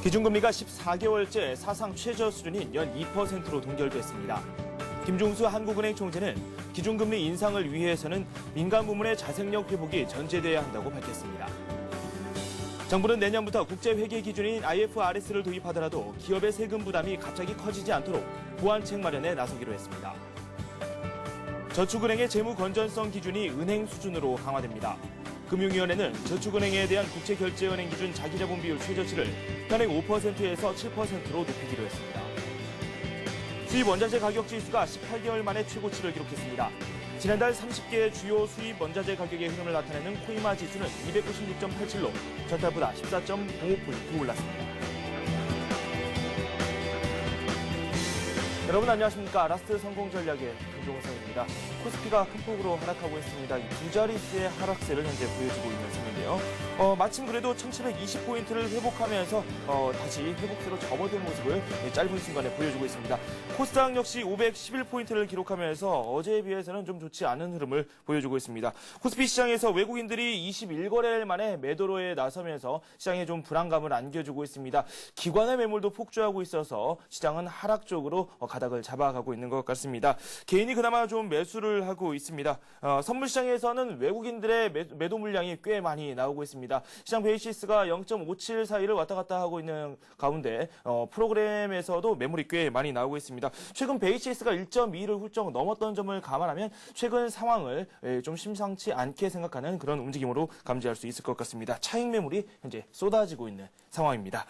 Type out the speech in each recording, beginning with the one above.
기준금리가 14개월째 사상 최저 수준인 연 2%로 동결됐습니다. 김종수 한국은행 총재는 기준금리 인상을 위해서는 민간 부문의 자생력 회복이 전제돼야 한다고 밝혔습니다. 정부는 내년부터 국제회계 기준인 IFRS를 도입하더라도 기업의 세금 부담이 갑자기 커지지 않도록 보완책 마련에 나서기로 했습니다. 저축은행의 재무 건전성 기준이 은행 수준으로 강화됩니다. 금융위원회는 저축은행에 대한 국제결제은행 기준 자기자본 비율 최저치를 현행 5%에서 7%로 높이기로 했습니다. 수입 원자재 가격 지수가 18개월 만에 최고치를 기록했습니다. 지난달 30개 주요 수입 원자재 가격의 흐름을 나타내는 코이마 지수는 296.87로 전달보다 14.05포인트 올랐습니다. 여러분 안녕하십니까. 라스트 성공 전략의 김종성입니다. 코스피가 큰 폭으로 하락하고 있습니다. 두 자릿수의 하락세를 현재 보여주고 있는 상황인데요. 마침 그래도 1720포인트를 회복하면서 다시 회복세로 접어든 모습을 짧은 순간에 보여주고 있습니다. 코스닥 역시 511포인트를 기록하면서 어제에 비해서는 좀 좋지 않은 흐름을 보여주고 있습니다. 코스피 시장에서 외국인들이 21거래일 만에 매도로에 나서면서 시장에 좀 불안감을 안겨주고 있습니다. 기관의 매물도 폭주하고 있어서 시장은 하락 쪽으로 가닥을 잡아가고 있는 것 같습니다. 개인이 그나마 좀 매수를 하고 있습니다. 선물시장에서는 외국인들의 매도 물량이 꽤 많이 나오고 있습니다. 시장 베이시스가 0.57 사이를 왔다 갔다 하고 있는 가운데 프로그램에서도 매물이 꽤 많이 나오고 있습니다. 최근 베이시스가 1.2를 훌쩍 넘었던 점을 감안하면 최근 상황을 좀 심상치 않게 생각하는 그런 움직임으로 감지할 수 있을 것 같습니다. 차익 매물이 현재 쏟아지고 있는 상황입니다.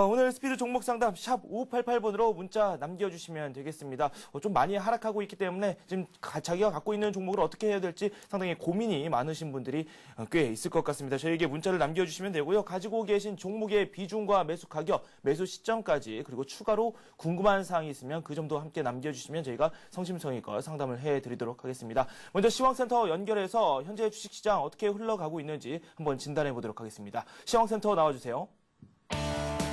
오늘 스피드 종목 상담 샵 5588번으로 문자 남겨주시면 되겠습니다. 좀 많이 하락하고 있기 때문에 지금 자기가 갖고 있는 종목을 어떻게 해야 될지 상당히 고민이 많으신 분들이 꽤 있을 것 같습니다. 저에게 문자를 남겨주시면 되고요. 가지고 계신 종목의 비중과 매수 가격, 매수 시점까지 그리고 추가로 궁금한 사항이 있으면 그 점도 함께 남겨주시면 저희가 성심성의껏 상담을 해드리도록 하겠습니다. 먼저 시황센터 연결해서 현재 주식시장 어떻게 흘러가고 있는지 한번 진단해 보도록 하겠습니다. 시황센터 나와주세요.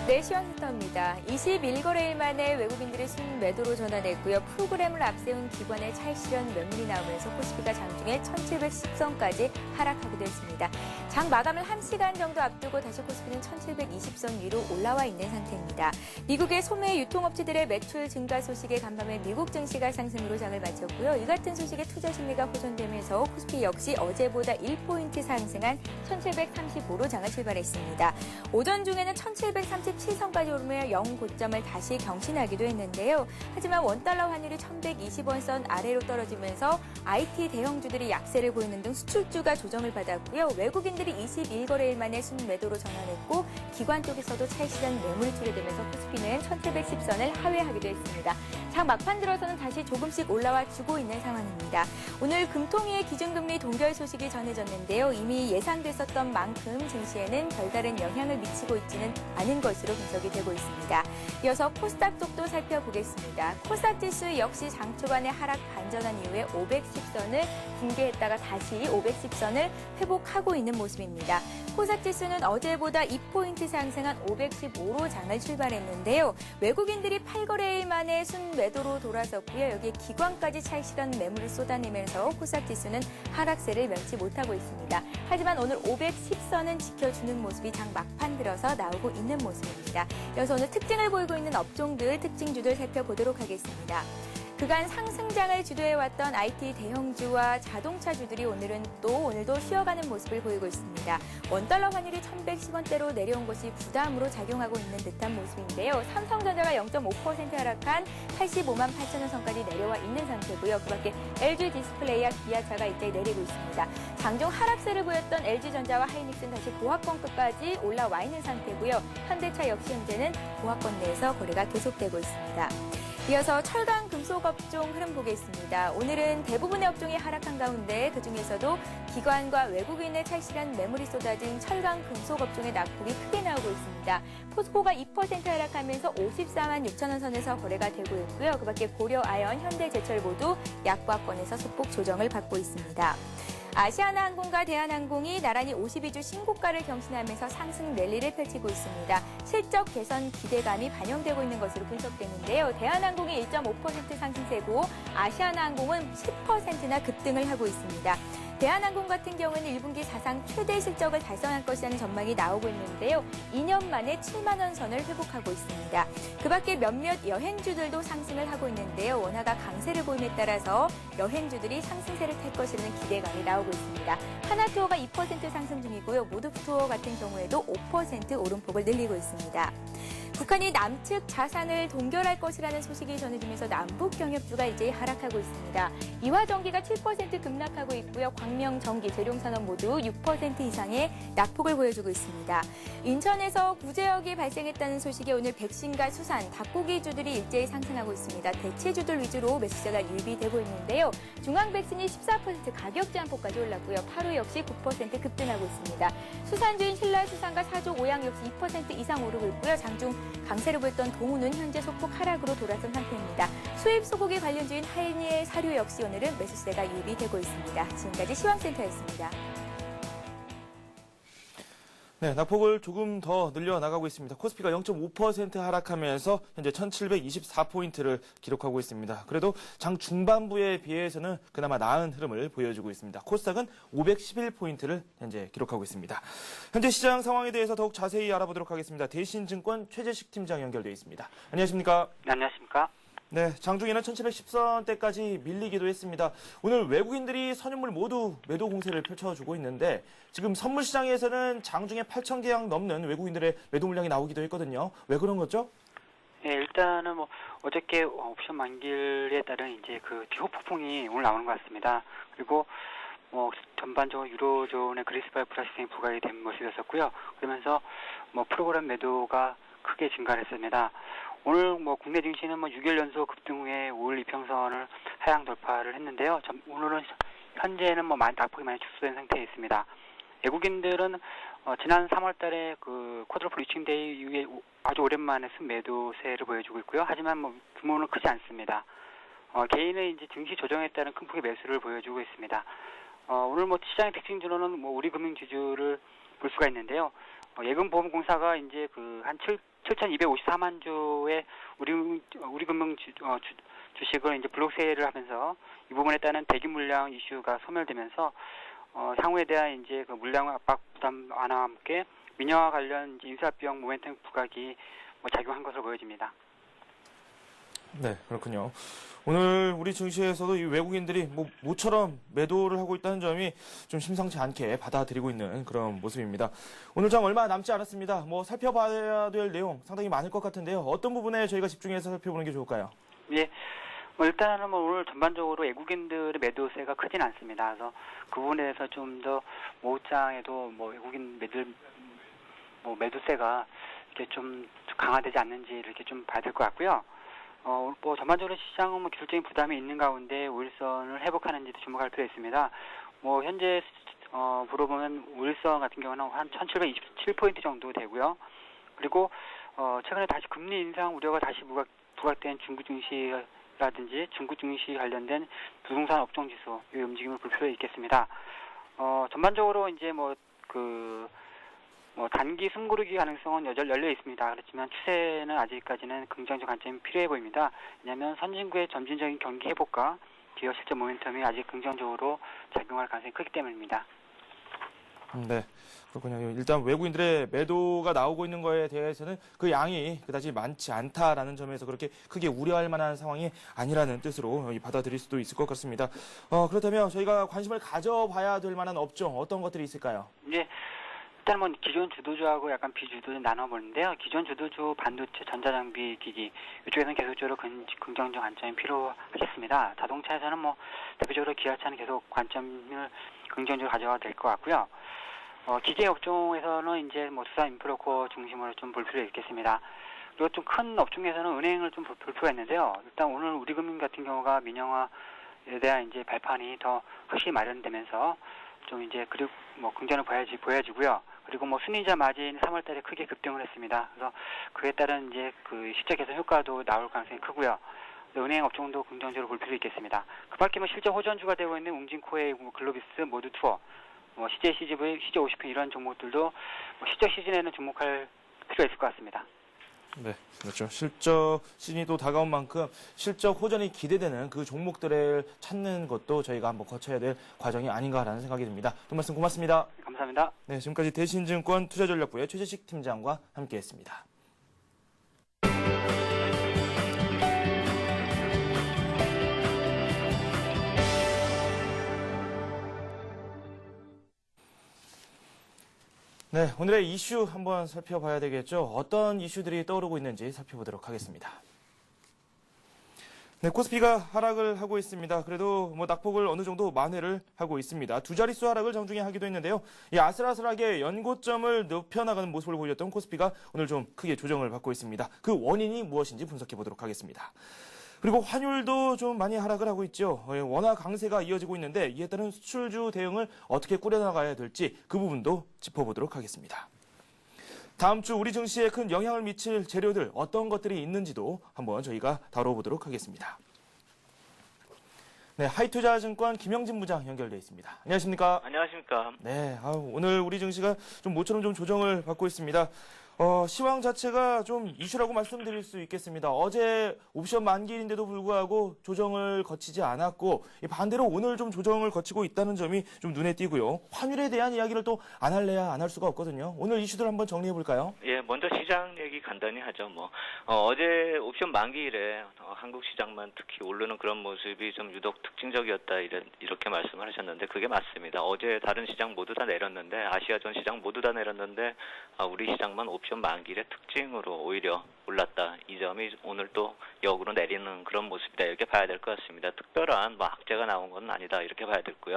네, 시황센터입니다. 21거래일 만에 외국인들의 순매도로 전환했고요. 프로그램을 앞세운 기관의 차익 실현 매물이 나오면서 코스피가 장중에 1710선까지 하락하기도 했습니다. 장 마감을 1시간 정도 앞두고 다시 코스피는 1720선 위로 올라와 있는 상태입니다. 미국의 소매 유통업체들의 매출 증가 소식에 간밤에 미국 증시가 상승으로 장을 마쳤고요. 이 같은 소식에 투자 심리가 호전되면서 코스피 역시 어제보다 1포인트 상승한 1735로 장을 출발했습니다. 오전 중에는 1737선까지 오르며 영고점을 다시 경신하기도 했는데요. 하지만 원달러 환율이 1120원 선 아래로 떨어지면서 IT 대형주들이 약세를 보이는 등 수출주가 조정을 받았고요. 외국인들이 21거래일 만에 순매도로 전환했고 기관 쪽에서도 차익 실현 매물이 출회되면서 코스피는 1710선을 하회하기도 했습니다. 장 막판 들어서는 다시 조금씩 올라와 주고 있는 상황입니다. 오늘 금통위의 기준금리 동결 소식이 전해졌는데요. 이미 예상됐었던 만큼 증시에는 별다른 영향을 미치고 있지는 않은 것으로 분석이 되고 있습니다. 이어서 코스닥 쪽도 살펴보겠습니다. 코스닥 지수 역시 장 초반에 하락 반전한 이후에 510선을 붕괴했다가 다시 510선을 회복하고 있는 모습입니다. 코스닥 지수는 어제보다 2포인트 상승한 515로 장을 출발했는데요. 외국인들이 8거래일 만에 순매도로 돌아섰고요. 여기에 기관까지 차익 실현 매물을 쏟아내면서 코스닥 지수는 하락세를 면치 못하고 있습니다. 하지만 오늘 510선은 지켜주는 모습이 장 막판 들어서 나오고 있는 모습입니다. 이어서 오늘 특징을 보이고 있는 업종들, 특징주들 살펴보도록 하겠습니다. 그간 상승장을 주도해왔던 IT 대형주와 자동차주들이 오늘도 쉬어가는 모습을 보이고 있습니다. 원달러 환율이 1110원대로 내려온 것이 부담으로 작용하고 있는 듯한 모습인데요. 삼성전자가 0.5% 하락한 85만 8천원 선까지 내려와 있는 상태고요. 그밖에 LG 디스플레이와 기아차가 이때 내리고 있습니다. 장중 하락세를 보였던 LG전자와 하이닉스는 다시 보합권까지 올라와 있는 상태고요. 현대차 역시 현재는 보합권 내에서 거래가 계속되고 있습니다. 이어서 철강 금속 업종 흐름 보겠습니다. 오늘은 대부분의 업종이 하락한 가운데 그중에서도 기관과 외국인의 차익 실현 매물이 쏟아진 철강 금속 업종의 낙폭이 크게 나오고 있습니다. 포스코가 2% 하락하면서 54만 6천원 선에서 거래가 되고 있고요. 그밖에 고려, 아연, 현대제철 모두 약보합권에서 소폭 조정을 받고 있습니다. 아시아나항공과 대한항공이 나란히 52주 신고가를 경신하면서 상승 랠리를 펼치고 있습니다. 실적 개선 기대감이 반영되고 있는 것으로 분석되는데요. 대한항공이 1.5% 상승세고 아시아나항공은 10%나 급등을 하고 있습니다. 대한항공 같은 경우는 1분기 사상 최대 실적을 달성할 것이라는 전망이 나오고 있는데요. 2년 만에 7만 원 선을 회복하고 있습니다. 그 밖에 몇몇 여행주들도 상승을 하고 있는데요. 원화가 강세를 보임에 따라서 여행주들이 상승세를 탈 것이라는 기대감이 나오고 있습니다. 하나투어가 2% 상승 중이고요. 모두투어 같은 경우에도 5% 오름폭을 늘리고 있습니다. 북한이 남측 자산을 동결할 것이라는 소식이 전해지면서 남북 경협주가 일제히 하락하고 있습니다. 이화전기가 7% 급락하고 있고요. 광명전기, 대룡산업 모두 6% 이상의 낙폭을 보여주고 있습니다. 인천에서 구제역이 발생했다는 소식에 오늘 백신과 수산, 닭고기주들이 일제히 상승하고 있습니다. 대체주들 위주로 매수세가 유입되고 있는데요. 중앙백신이 14% 가격 제한폭까지 올랐고요. 파루 역시 9% 급등하고 있습니다. 수산주인 신라수산과 사족, 오양 역시 2% 이상 오르고 있고요. 장중 강세를 보였던 동우는 현재 소폭 하락으로 돌아선 상태입니다. 수입 소고기 관련주인 한일 사료 역시 오늘은 매수세가 유입이 되고 있습니다. 지금까지 시황센터였습니다. 네, 낙폭을 조금 더 늘려나가고 있습니다. 코스피가 0.5% 하락하면서 현재 1724포인트를 기록하고 있습니다. 그래도 장 중반부에 비해서는 그나마 나은 흐름을 보여주고 있습니다. 코스닥은 511포인트를 현재 기록하고 있습니다. 현재 시장 상황에 대해서 더욱 자세히 알아보도록 하겠습니다. 대신증권 최재식 팀장 연결되어 있습니다. 안녕하십니까? 네, 안녕하십니까? 네, 장중에는 1710선대까지 밀리기도 했습니다. 오늘 외국인들이 선유물 모두 매도 공세를 펼쳐주고 있는데 지금 선물 시장에서는 장중에 8,000계약 넘는 외국인들의 매도 물량이 나오기도 했거든요. 왜 그런 거죠? 네, 일단은 어저께 옵션 만기일에 따른 이제 그 뒤호 폭풍이 오늘 나오는 것 같습니다. 그리고 전반적으로 유로존의 그리스발 플라시생이 부각이 된 모습이었었고요. 그러면서 프로그램 매도가 크게 증가했습니다. 오늘 국내 증시는 6일 연속 급등 후에 5일 이평선을 하향 돌파를 했는데요. 오늘은 현재는 낙폭이 많이 축소된 상태에 있습니다. 외국인들은 지난 3월달에 그 쿼드러플 리칭데이 이후에 아주 오랜만에 순매도세를 보여주고 있고요. 하지만 규모는 크지 않습니다. 개인의 이제 증시 조정에 따른 큰 폭의 매수를 보여주고 있습니다. 오늘 시장의 특징주로는 우리 금융 지주를 볼 수가 있는데요. 예금보험공사가 이제 한 7,254만 주의 우리 금융 주식을 이제 블록 세일을 하면서 이 부분에 따른 대기 물량 이슈가 소멸되면서 향후에 대한 이제 그 물량 압박 부담 완화와 함께 민영화 관련 인사 비용 모멘텀 부각이 작용한 것으로 보여집니다. 네, 그렇군요. 오늘 우리 증시에서도 이 외국인들이 모처럼 매도를 하고 있다는 점이 좀 심상치 않게 받아들이고 있는 그런 모습입니다. 오늘 장 얼마 남지 않았습니다. 살펴봐야 될 내용 상당히 많을 것 같은데요. 어떤 부분에 저희가 집중해서 살펴보는 게 좋을까요? 예. 일단은 오늘 전반적으로 외국인들의 매도세가 크진 않습니다. 그래서 그 부분에 대해서 좀 더 모장에도 외국인 매도세가 이렇게 좀 강화되지 않는지 이렇게 좀 봐야 될 것 같고요. 전반적으로 시장은 기술적인 부담이 있는 가운데 우일선을 회복하는지도 주목할 필요가 있습니다. 현재 보러 보면 우일선 같은 경우는 한 1727포인트 정도 되고요. 그리고 최근에 다시 금리 인상 우려가 다시 부각된 중국 증시라든지 중국 증시 관련된 부동산 업종 지수 이 움직임을 볼 필요가 있겠습니다. 전반적으로 이제 단기 숨고르기 가능성은 여전히 열려 있습니다. 그렇지만 추세는 아직까지는 긍정적 관점이 필요해 보입니다. 왜냐하면 선진국의 점진적인 경기 회복과 기업 실적 모멘텀이 아직 긍정적으로 작용할 가능성이 크기 때문입니다. 네, 그렇군요. 일단 외국인들의 매도가 나오고 있는 거에 대해서는 그 양이 그다지 많지 않다라는 점에서 그렇게 크게 우려할 만한 상황이 아니라는 뜻으로 받아들일 수도 있을 것 같습니다. 그렇다면 저희가 관심을 가져봐야 될 만한 업종 어떤 것들이 있을까요? 네. 일단 기존 주도주하고 약간 비주도를 나눠보는데요. 기존 주도주 반도체, 전자장비, 기기 이쪽에서는 계속적으로 긍정적 관점이 필요하겠습니다. 자동차에서는 대표적으로 기아차는 계속 관점을 긍정적으로 가져가도 될 것 같고요. 기계 업종에서는 이제 두산 인프로코어 중심으로 좀 볼 필요가 있겠습니다. 그리고 좀 큰 업종에서는 은행을 좀 볼 필요가 있는데요. 일단 오늘 우리금융 같은 경우가 민영화에 대한 이제 발판이 더 확실히 마련되면서 좀 이제 그리고 긍정을 보여지고요. 그리고 순이자 마진 3월달에 크게 급등을 했습니다. 그래서 그에 따른 이제 그 실적 개선 효과도 나올 가능성이 크고요. 은행 업종도 긍정적으로 볼 필요 있겠습니다. 그밖에 실적 호전주가 되고 있는 웅진코웨이, 글로비스, 모두투어, CJ CGV, CJ50편 이런 종목들도 실적 시즌에는 주목할 필요가 있을 것 같습니다. 네, 그렇죠. 실적 시즌이 또 다가온 만큼 실적 호전이 기대되는 그 종목들을 찾는 것도 저희가 한번 거쳐야 될 과정이 아닌가라는 생각이 듭니다. 또 말씀 고맙습니다. 감사합니다. 네, 지금까지 대신증권 투자전략부의 최재식 팀장과 함께했습니다. 네, 오늘의 이슈 한번 살펴봐야 되겠죠. 어떤 이슈들이 떠오르고 있는지 살펴보도록 하겠습니다. 네, 코스피가 하락을 하고 있습니다. 그래도 낙폭을 어느 정도 만회를 하고 있습니다. 두 자릿수 하락을 정중에 하기도 했는데요. 이 아슬아슬하게 연고점을 높여나가는 모습을 보였던 코스피가 오늘 좀 크게 조정을 받고 있습니다. 그 원인이 무엇인지 분석해 보도록 하겠습니다. 그리고 환율도 좀 많이 하락을 하고 있죠. 원화 강세가 이어지고 있는데 이에 따른 수출주 대응을 어떻게 꾸려나가야 될지 그 부분도 짚어보도록 하겠습니다. 다음 주 우리 증시에 큰 영향을 미칠 재료들 어떤 것들이 있는지도 한번 저희가 다뤄보도록 하겠습니다. 네, 하이투자증권 김영진 부장 연결돼 있습니다. 안녕하십니까? 안녕하십니까? 네, 오늘 우리 증시가 좀 모처럼 좀 조정을 받고 있습니다. 시황 자체가 좀 이슈라고 말씀드릴 수 있겠습니다. 어제 옵션 만기일인데도 불구하고 조정을 거치지 않았고 반대로 오늘 좀 조정을 거치고 있다는 점이 좀 눈에 띄고요. 환율에 대한 이야기를 또 안 할래야 안 할 수가 없거든요. 오늘 이슈들 한번 정리해 볼까요? 예, 먼저 시장 얘기 간단히 하죠. 어제 옵션 만기일에 한국 시장만 특히 오르는 그런 모습이 좀 유독 특징적이었다 이렇게 말씀을 하셨는데 그게 맞습니다. 어제 다른 시장 모두 다 내렸는데 아시아전 시장 모두 다 내렸는데 우리 시장만 옵션 만기일의 특징으로 오히려 올랐다. 이 점이 오늘 또 역으로 내리는 그런 모습이다. 이렇게 봐야 될 것 같습니다. 특별한 악재가 나온 건 아니다. 이렇게 봐야 되고요.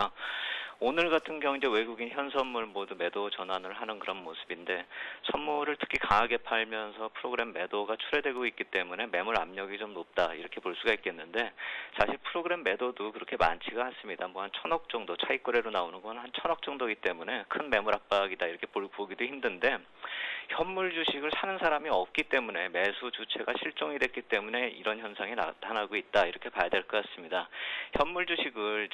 오늘 같은 경우 이제 외국인 현선물 모두 매도 전환을 하는 그런 모습인데 선물을 특히 강하게 팔면서 프로그램 매도가 출회되고 있기 때문에 매물 압력이 좀 높다 이렇게 볼 수가 있겠는데 사실 프로그램 매도도 그렇게 많지가 않습니다. 한 1,000억 정도 차익 거래로 나오는 건 한 1,000억 정도이기 때문에 큰 매물 압박이다 이렇게 보기도 힘든데 현물 주식을 사는 사람이 없기 때문에 매수 주체가 실종이 됐기 때문에 이런 현상이 나타나고 있다 이렇게 봐야 될 것 같습니다. 현물 주식을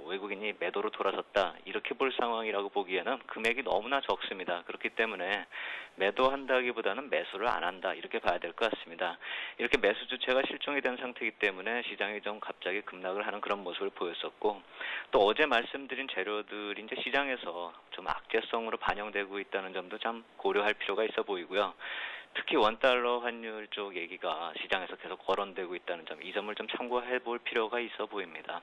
외국인이 매도로 돌아섰다 이렇게 볼 상황이라고 보기에는 금액이 너무나 적습니다. 그렇기 때문에 매도한다기보다는 매수를 안 한다 이렇게 봐야 될 것 같습니다. 이렇게 매수 주체가 실종이 된 상태이기 때문에 시장이 좀 갑자기 급락을 하는 그런 모습을 보였었고 또 어제 말씀드린 재료들이 이제 시장에서 좀 악재성으로 반영되고 있다는 점도 참 고려할 필요가 있어 보이고요. 특히 원달러 환율 쪽 얘기가 시장에서 계속 거론되고 있다는 점, 이 점을 좀 참고해 볼 필요가 있어 보입니다.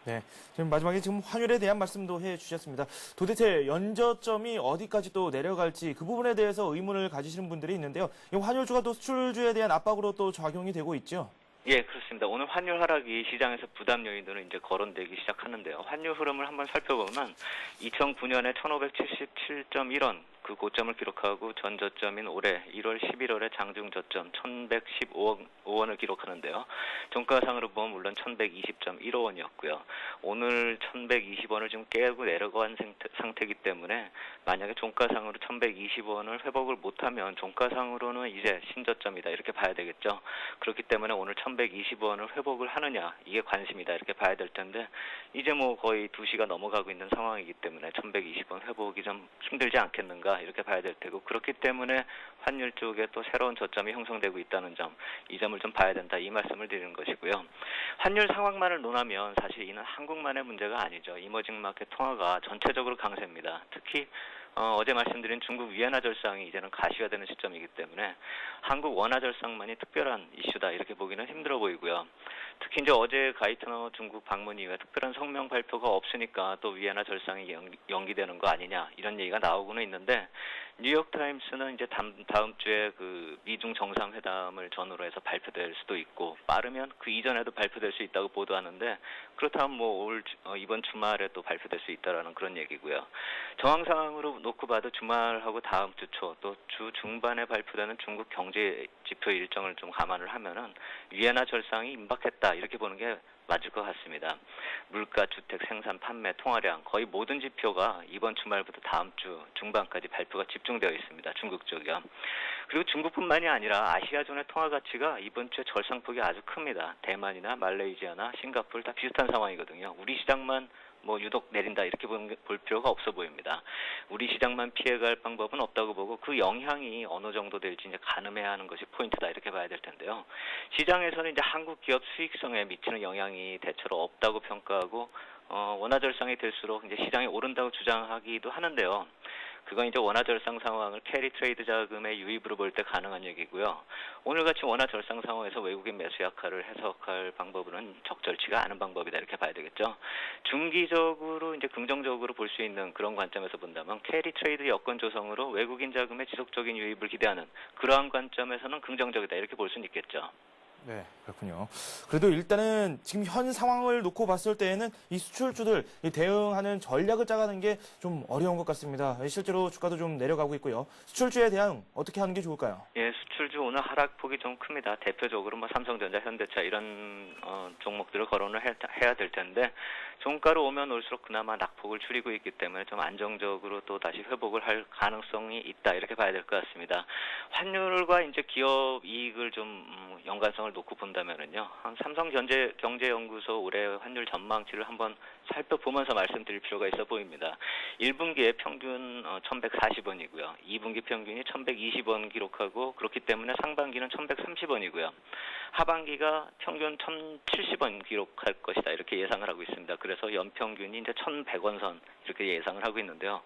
네, 지금 마지막에 지금 환율에 대한 말씀도 해주셨습니다. 도대체 연저점이 어디까지 또 내려갈지 그 부분에 대해서 의문을 가지시는 분들이 있는데요. 이 환율주가 또 수출주에 대한 압박으로 또 작용이 되고 있죠. 예, 그렇습니다. 오늘 환율 하락이 시장에서 부담 요인으로 이제 거론되기 시작하는데요. 환율 흐름을 한번 살펴보면 2009년에 1,577.1원 그 고점을 기록하고 전 저점인 올해 1월 11월에 장중 저점 1,115원을 기록하는데요. 종가상으로 보면 물론 1,120.15원이었고요. 오늘 1,120원을 지금 깨고 내려간 상태이기 때문에 만약에 종가상으로 1,120원을 회복을 못하면 종가상으로는 이제 신저점이다 이렇게 봐야 되겠죠. 그렇기 때문에 오늘 1,120원을 회복을 하느냐 이게 관심이다 이렇게 봐야 될 텐데 이제 거의 2시가 넘어가고 있는 상황이기 때문에 1,120원 회복이 좀 힘들지 않겠는가 이렇게 봐야 될 테고 그렇기 때문에 환율 쪽에 또 새로운 저점이 형성되고 있다는 점, 이 점을 좀 봐야 된다 이 말씀을 드리는 것이고요. 환율 상황만을 논하면 사실 이는 한국만의 문제가 아니죠. 이머징 마켓 통화가 전체적으로 강세입니다. 특히 어제 말씀드린 중국 위안화 절상이 이제는 가시가 되는 시점이기 때문에 한국 원화 절상만이 특별한 이슈다 이렇게 보기는 힘들어 보이고요. 특히 이제 어제 가이트너 중국 방문 이후에 특별한 성명 발표가 없으니까 또 위안화 절상이 연기되는 거 아니냐 이런 얘기가 나오고는 있는데 뉴욕타임스는 이제 다음 주에 그 미중 정상회담을 전후로 해서 발표될 수도 있고 빠르면 그 이전에도 발표될 수 있다고 보도하는데 그렇다면 이번 주말에 또 발표될 수 있다라는 그런 얘기고요. 정황 상황으로 놓고 봐도 주말하고 다음 주 초 또 주 중반에 발표되는 중국 경제 지표 일정을 좀 감안을 하면은 위안화 절상이 임박했다 이렇게 보는 게 맞을 것 같습니다. 물가, 주택, 생산, 판매, 통화량 거의 모든 지표가 이번 주말부터 다음 주 중반까지 발표가 집중되어 있습니다. 중국 쪽이요. 그리고 중국뿐만이 아니라 아시아존의 통화 가치가 이번 주에 절상폭이 아주 큽니다. 대만이나 말레이시아나 싱가포르 다 비슷한 상황이거든요. 우리 시장만 뭐 유독 내린다 이렇게 볼 필요가 없어 보입니다. 우리 시장만 피해갈 방법은 없다고 보고 그 영향이 어느 정도 될지 이제 가늠해야 하는 것이 포인트다 이렇게 봐야 될 텐데요. 시장에서는 이제 한국 기업 수익성에 미치는 영향이 대체로 없다고 평가하고 원화절상이 될수록 이제 시장이 오른다고 주장하기도 하는데요. 그건 이제 원화절상 상황을 캐리 트레이드 자금의 유입으로 볼 때 가능한 얘기고요. 오늘같이 원화절상 상황에서 외국인 매수 약화를 해석할 방법은 적절치가 않은 방법이다 이렇게 봐야 되겠죠. 중기적으로 이제 긍정적으로 볼 수 있는 그런 관점에서 본다면 캐리 트레이드 여건 조성으로 외국인 자금의 지속적인 유입을 기대하는 그러한 관점에서는 긍정적이다 이렇게 볼 수는 있겠죠. 네, 그렇군요. 그래도 일단은 지금 현 상황을 놓고 봤을 때에는 이 수출주들 대응하는 전략을 짜가는 게 좀 어려운 것 같습니다. 실제로 주가도 좀 내려가고 있고요. 수출주에 대한 어떻게 하는 게 좋을까요? 예, 수출주 오늘 하락폭이 좀 큽니다. 대표적으로 뭐 삼성전자, 현대차 이런 종목들을 거론을 해야 될 텐데 종가로 오면 올수록 그나마 낙폭을 줄이고 있기 때문에 좀 안정적으로 또 다시 회복을 할 가능성이 있다 이렇게 봐야 될 것 같습니다. 환율과 이제 기업 이익을 좀 연관성을 놓고 본다면은요, 삼성경제연구소 올해 환율 전망치를 한번 살펴보면서 말씀드릴 필요가 있어 보입니다. 1분기에 평균 1,140원이고요. 2분기 평균이 1,120원 기록하고 그렇기 때문에 상반기는 1,130원이고요. 하반기가 평균 1,070원 기록할 것이다 이렇게 예상을 하고 있습니다. 그래서 연평균이 이제 1,100원 선 이렇게 예상을 하고 있는데요.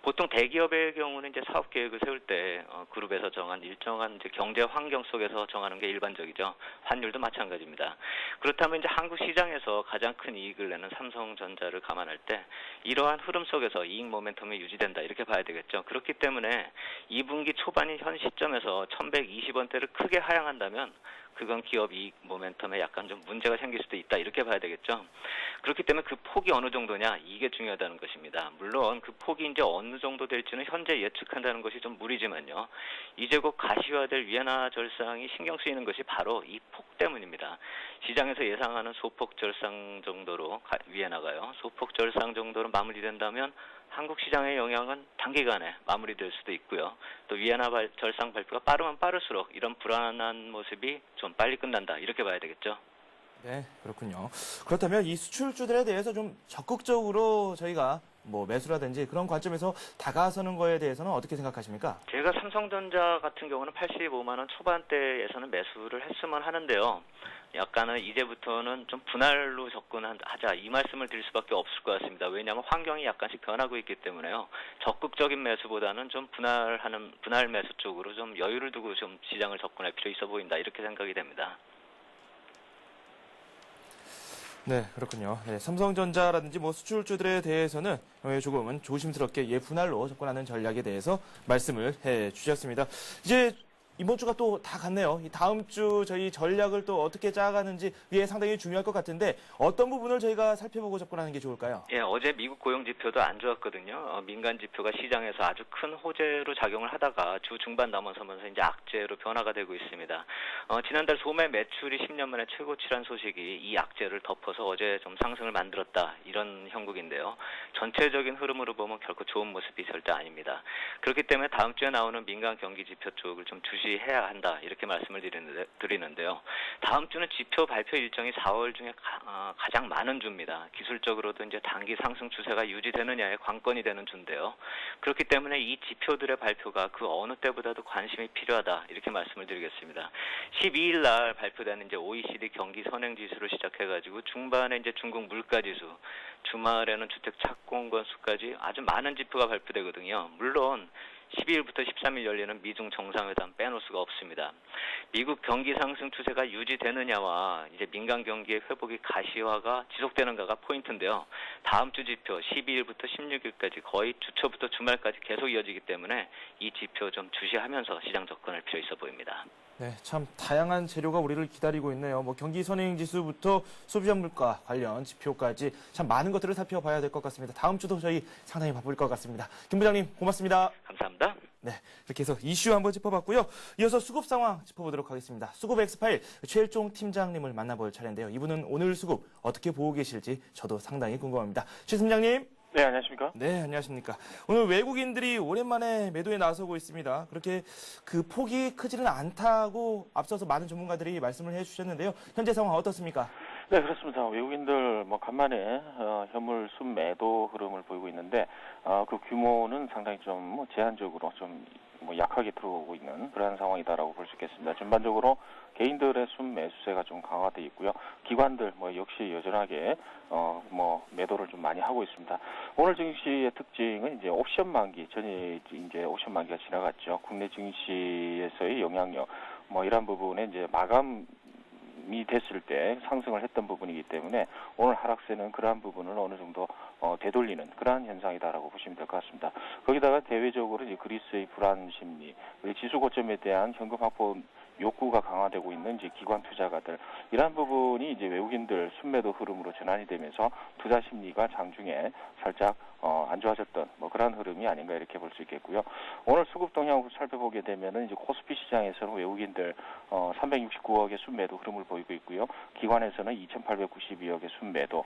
보통 대기업의 경우는 이제 사업 계획을 세울 때 그룹에서 정한 일정한 이제 경제 환경 속에서 정하는 게 일반적이죠. 환율도 마찬가지입니다. 그렇다면 이제 한국 시장에서 가장 큰 이익을 내는 삼성전자를 감안할 때 이러한 흐름 속에서 이익 모멘텀이 유지된다 이렇게 봐야 되겠죠. 그렇기 때문에 2분기 초반인 현 시점에서 1,120원대를 크게 하향한다면 그건 기업 이익 모멘텀에 약간 좀 문제가 생길 수도 있다 이렇게 봐야 되겠죠. 그렇기 때문에 그 폭이 어느 정도냐 이게 중요하다는 것입니다. 물론 그 폭이 이제 어느 정도 될지는 현재 예측한다는 것이 좀 무리지만요. 이제 곧 가시화될 위안화 절상이 신경 쓰이는 것이 바로 이 폭 때문입니다. 시장에서 예상하는 소폭 절상 정도로 위안화가요. 소폭 절상 정도로 마무리된다면 한국 시장의 영향은 단기간에 마무리될 수도 있고요. 또 위안화 절상 발표가 빠르면 빠를수록 이런 불안한 모습이 좀 빨리 끝난다 이렇게 봐야 되겠죠. 네, 그렇군요. 그렇다면 이 수출주들에 대해서 좀 적극적으로 저희가 뭐 매수라든지 그런 관점에서 다가서는 거에 대해서는 어떻게 생각하십니까? 제가 삼성전자 같은 경우는 85만 원 초반대에서는 매수를 했으면 하는데요. 약간은 이제부터는 좀 분할로 접근하자 이 말씀을 드릴 수밖에 없을 것 같습니다. 왜냐하면 환경이 약간씩 변하고 있기 때문에요. 적극적인 매수보다는 좀 분할 매수 쪽으로 좀 여유를 두고 좀 시장을 접근할 필요 있어 보인다 이렇게 생각이 됩니다. 네, 그렇군요. 네, 삼성전자라든지 뭐 수출주들에 대해서는 조금은 조심스럽게 분할로 접근하는 전략에 대해서 말씀을 해 주셨습니다. 이제 이번 주가 또 다 갔네요. 이 다음 주 저희 전략을 또 어떻게 짜가는지 이게 상당히 중요할 것 같은데 어떤 부분을 저희가 살펴보고 접근하는 게 좋을까요? 예, 어제 미국 고용 지표도 안 좋았거든요. 민간 지표가 시장에서 아주 큰 호재로 작용을 하다가 주 중반 넘어서면서 이제 악재로 변화가 되고 있습니다. 지난달 소매 매출이 10년 만에 최고치란 소식이 이 악재를 덮어서 어제 좀 상승을 만들었다 이런 형국인데요. 전체적인 흐름으로 보면 결코 좋은 모습이 절대 아닙니다. 그렇기 때문에 다음 주에 나오는 민간 경기 지표 쪽을 좀 주시해야 한다 이렇게 말씀을 드리는데요. 다음 주는 지표 발표 일정이 4월 중에 가장 많은 주입니다. 기술적으로도 이제 단기 상승 추세가 유지되느냐에 관건이 되는 주인데요. 그렇기 때문에 이 지표들의 발표가 그 어느 때보다도 관심이 필요하다 이렇게 말씀을 드리겠습니다. 12일 날 발표되는 이제 OECD 경기 선행 지수로 시작해가지고 중반에 이제 중국 물가 지수, 주말에는 주택 착공 건수까지 아주 많은 지표가 발표되거든요. 물론 12일부터 13일 열리는 미중 정상회담 빼놓을 수가 없습니다. 미국 경기 상승 추세가 유지되느냐와 이제 민간 경기의 회복이 가시화가 지속되는가가 포인트인데요. 다음 주 지표 12일부터 16일까지 거의 주초부터 주말까지 계속 이어지기 때문에 이 지표 좀 주시하면서 시장 접근할 필요 있어 보입니다. 네, 참 다양한 재료가 우리를 기다리고 있네요. 뭐 경기 선행 지수부터 소비자 물가 관련 지표까지 참 많은 것들을 살펴봐야 될 것 같습니다. 다음 주도 저희 상당히 바쁠 것 같습니다. 김 부장님 고맙습니다. 감사합니다. 네, 이렇게 해서 이슈 한번 짚어봤고요. 이어서 수급 상황 짚어보도록 하겠습니다. 수급 엑스파일 최일종 팀장님을 만나볼 차례인데요. 이분은 오늘 수급 어떻게 보고 계실지 저도 상당히 궁금합니다. 최 팀장님. 네, 안녕하십니까? 네, 안녕하십니까. 오늘 외국인들이 오랜만에 매도에 나서고 있습니다. 그렇게 그 폭이 크지는 않다고 앞서서 많은 전문가들이 말씀을 해주셨는데요. 현재 상황 어떻습니까? 네, 그렇습니다. 외국인들 간만에 현물 순매도 흐름을 보이고 있는데 그 규모는 상당히 좀 제한적으로 좀 약하게 들어오고 있는 그러한 상황이다라고 볼 수 있겠습니다. 전반적으로 개인들의 순매수세가 좀 강화되어 있고요. 기관들 역시 여전하게 매도를 좀 많이 하고 있습니다. 오늘 증시의 특징은 이제 옵션 만기, 전에 이제 옵션 만기가 지나갔죠. 국내 증시에서의 영향력 이런 부분에 이제 마감이 됐을 때 상승을 했던 부분이기 때문에 오늘 하락세는 그러한 부분을 어느 정도 되돌리는 그러한 현상이다라고 보시면 될 것 같습니다. 거기다가 대외적으로 이제 그리스의 불안 심리, 지수 고점에 대한 현금 확보 욕구가 강화되고 있는 이제 기관 투자가들 이러한 부분이 이제 외국인들 순매도 흐름으로 전환이 되면서 투자 심리가 장중에 살짝 안 좋아졌던 그런 흐름이 아닌가 이렇게 볼 수 있겠고요. 오늘 수급 동향을 살펴보게 되면은 이제 코스피 시장에서는 외국인들 369억의 순매도 흐름을 보이고 있고요. 기관에서는 2,892억의 순매도,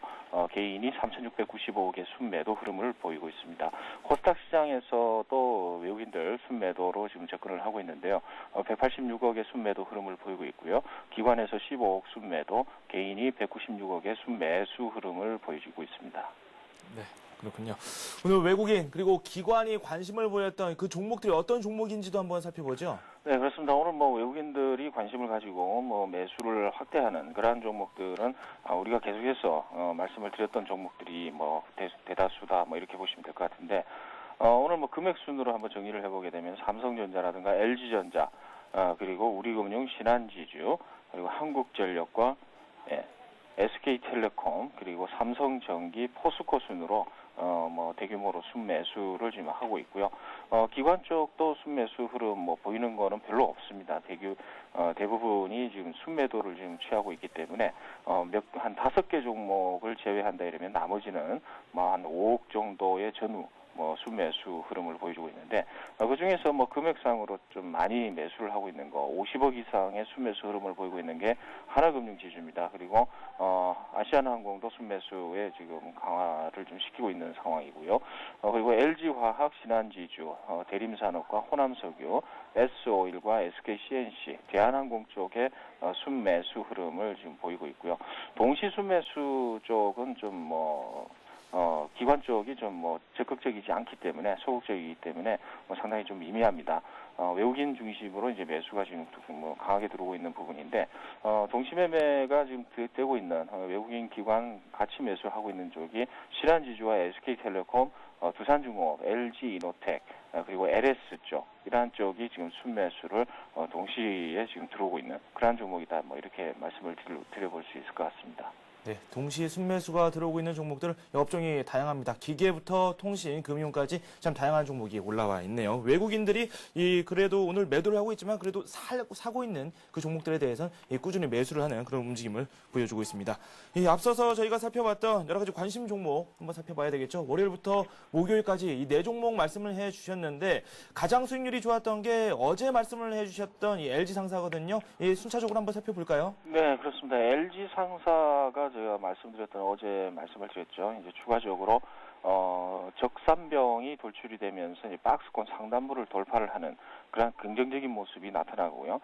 개인이 3,695억의 순매도 흐름을 보이고 있습니다. 코스닥 시장에서도 외국인들 순매도로 지금 접근을 하고 있는데요. 186억의 순매도 흐름을 보이고 있고요. 기관에서 15억 순매도, 개인이 196억의 순매수 흐름을 보여주고 있습니다. 네. 그렇군요. 오늘 외국인 그리고 기관이 관심을 보였던 그 종목들이 어떤 종목인지도 한번 살펴보죠. 네, 그렇습니다. 오늘 외국인들이 관심을 가지고 매수를 확대하는 그러한 종목들은 우리가 계속해서 말씀을 드렸던 종목들이 대다수다 이렇게 보시면 될 것 같은데 오늘 금액 순으로 한번 정리를 해보게 되면 삼성전자라든가 LG전자 그리고 우리금융 신한지주 그리고 한국전력과 SK텔레콤 그리고 삼성전기 포스코 순으로 대규모로 순매수를 지금 하고 있고요. 기관 쪽도 순매수 흐름 보이는 거는 별로 없습니다. 대부분이 지금 순매도를 지금 취하고 있기 때문에 한 5개 종목을 제외한다 이러면 나머지는 한 5억 정도의 전후 순매수 흐름을 보여주고 있는데 그 중에서 금액상으로 좀 많이 매수를 하고 있는 거 50억 이상의 순매수 흐름을 보이고 있는 게 하나금융지주입니다. 그리고 아시아나항공도 순매수에 지금 강화를 좀 시키고 있는 상황이고요. 그리고 LG화학, 신한지주, 대림산업과 호남석유, S오일과 SKCNC, 대한항공 쪽에 순매수 흐름을 지금 보이고 있고요. 동시 순매수 쪽은 좀 기관 쪽이 좀 적극적이지 않기 때문에 소극적이기 때문에 상당히 좀 미미합니다. 외국인 중심으로 이제 매수가 지금 강하게 들어오고 있는 부분인데 동시매매가 지금 되고 있는 외국인 기관 같이 매수하고 있는 쪽이 신한지주와 SK텔레콤, 두산중공업, LG이노텍 그리고 LS 쪽 이러한 쪽이 지금 순매수를 동시에 지금 들어오고 있는 그러한 종목이다. 이렇게 말씀을 드려볼 수 있을 것 같습니다. 네, 동시에 순매수가 들어오고 있는 종목들은 업종이 다양합니다. 기계부터 통신, 금융까지 참 다양한 종목이 올라와 있네요. 외국인들이 그래도 오늘 매도를 하고 있지만 그래도 사고 있는 그 종목들에 대해서는 꾸준히 매수를 하는 그런 움직임을 보여주고 있습니다. 앞서서 저희가 살펴봤던 여러 가지 관심 종목 한번 살펴봐야 되겠죠. 월요일부터 목요일까지 이 4종목 말씀을 해주셨는데 가장 수익률이 좋았던 게 어제 말씀을 해주셨던 이 LG상사거든요. 순차적으로 한번 살펴볼까요? 네, 그렇습니다. LG상사가 제가 어제 말씀을 드렸죠. 이제 추가적으로 적산병이 돌출이 되면서 이제 박스권 상단부를 돌파를 하는 그런 긍정적인 모습이 나타나고요.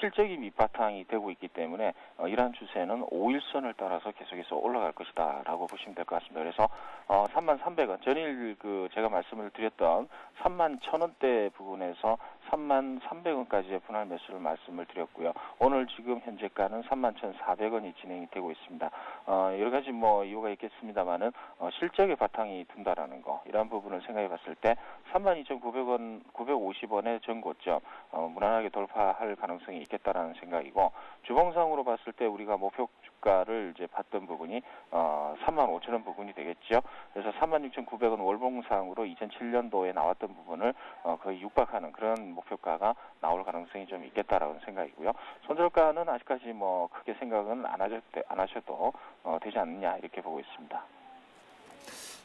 실적이 밑바탕이 되고 있기 때문에 이러한 추세는 5일선을 따라서 계속해서 올라갈 것이다라고 보시면 될 것 같습니다. 그래서 33,300원 전일 제가 말씀을 드렸던 31,000원대 부분에서 33,300원까지의 분할 매수를 말씀을 드렸고요. 오늘 지금 현재가는 31,400원이 진행이 되고 있습니다. 여러 가지 이유가 있겠습니다만은 실적의 바탕이 둔다라는 거 이러한 부분을 생각해 봤을 때 32,900원, 950원의 전고점 무난하게 돌파할 가능성이 있겠다라는 생각이고 주봉상으로 봤을 때 우리가 목표 주가를 이제 봤던 부분이 35,000원 부분이 되겠죠. 그래서 36,900원 월봉상으로 2007년도에 나왔던 부분을 거의 육박하는 그런 목표가가 나올 가능성이 좀 있겠다라는 생각이고요. 손절가는 아직까지 크게 생각은 안 하셔도 되지 않느냐 이렇게 보고 있습니다.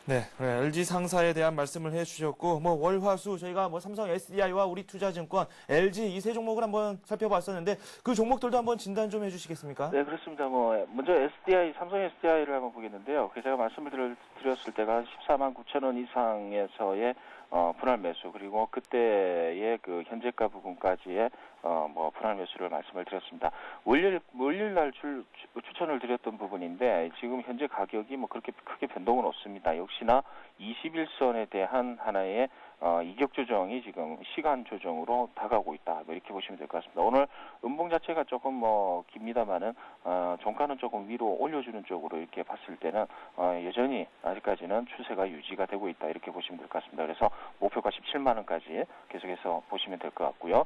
네, LG 상사에 대한 말씀을 해주셨고, 월화수 저희가 삼성 SDI와 우리투자증권, LG 이 세 종목을 한번 살펴봤었는데 그 종목들도 한번 진단 좀 해주시겠습니까? 네, 그렇습니다. 먼저 SDI, 삼성 SDI를 한번 보겠는데요. 제가 말씀을 드렸을 때가 14만 9천 원 이상에서의 분할 매수 그리고 그때의 그 현재가 부분까지의 뭐 분할 매수를 말씀을 드렸습니다. 월요일 날 추천을 드렸던 부분인데 지금 현재 가격이 뭐 그렇게 크게 변동은 없습니다. 역시나 21선에 대한 하나의 이격 조정이 지금 시간 조정으로 다가오고 있다. 뭐 이렇게 보시면 될 것 같습니다. 오늘 음봉 자체가 조금 뭐 깁니다만은 종가는 조금 위로 올려주는 쪽으로 이렇게 봤을 때는 여전히 아직까지는 추세가 유지가 되고 있다. 이렇게 보시면 될 것 같습니다. 그래서 목표가 17만 원까지 계속해서 보시면 될 것 같고요.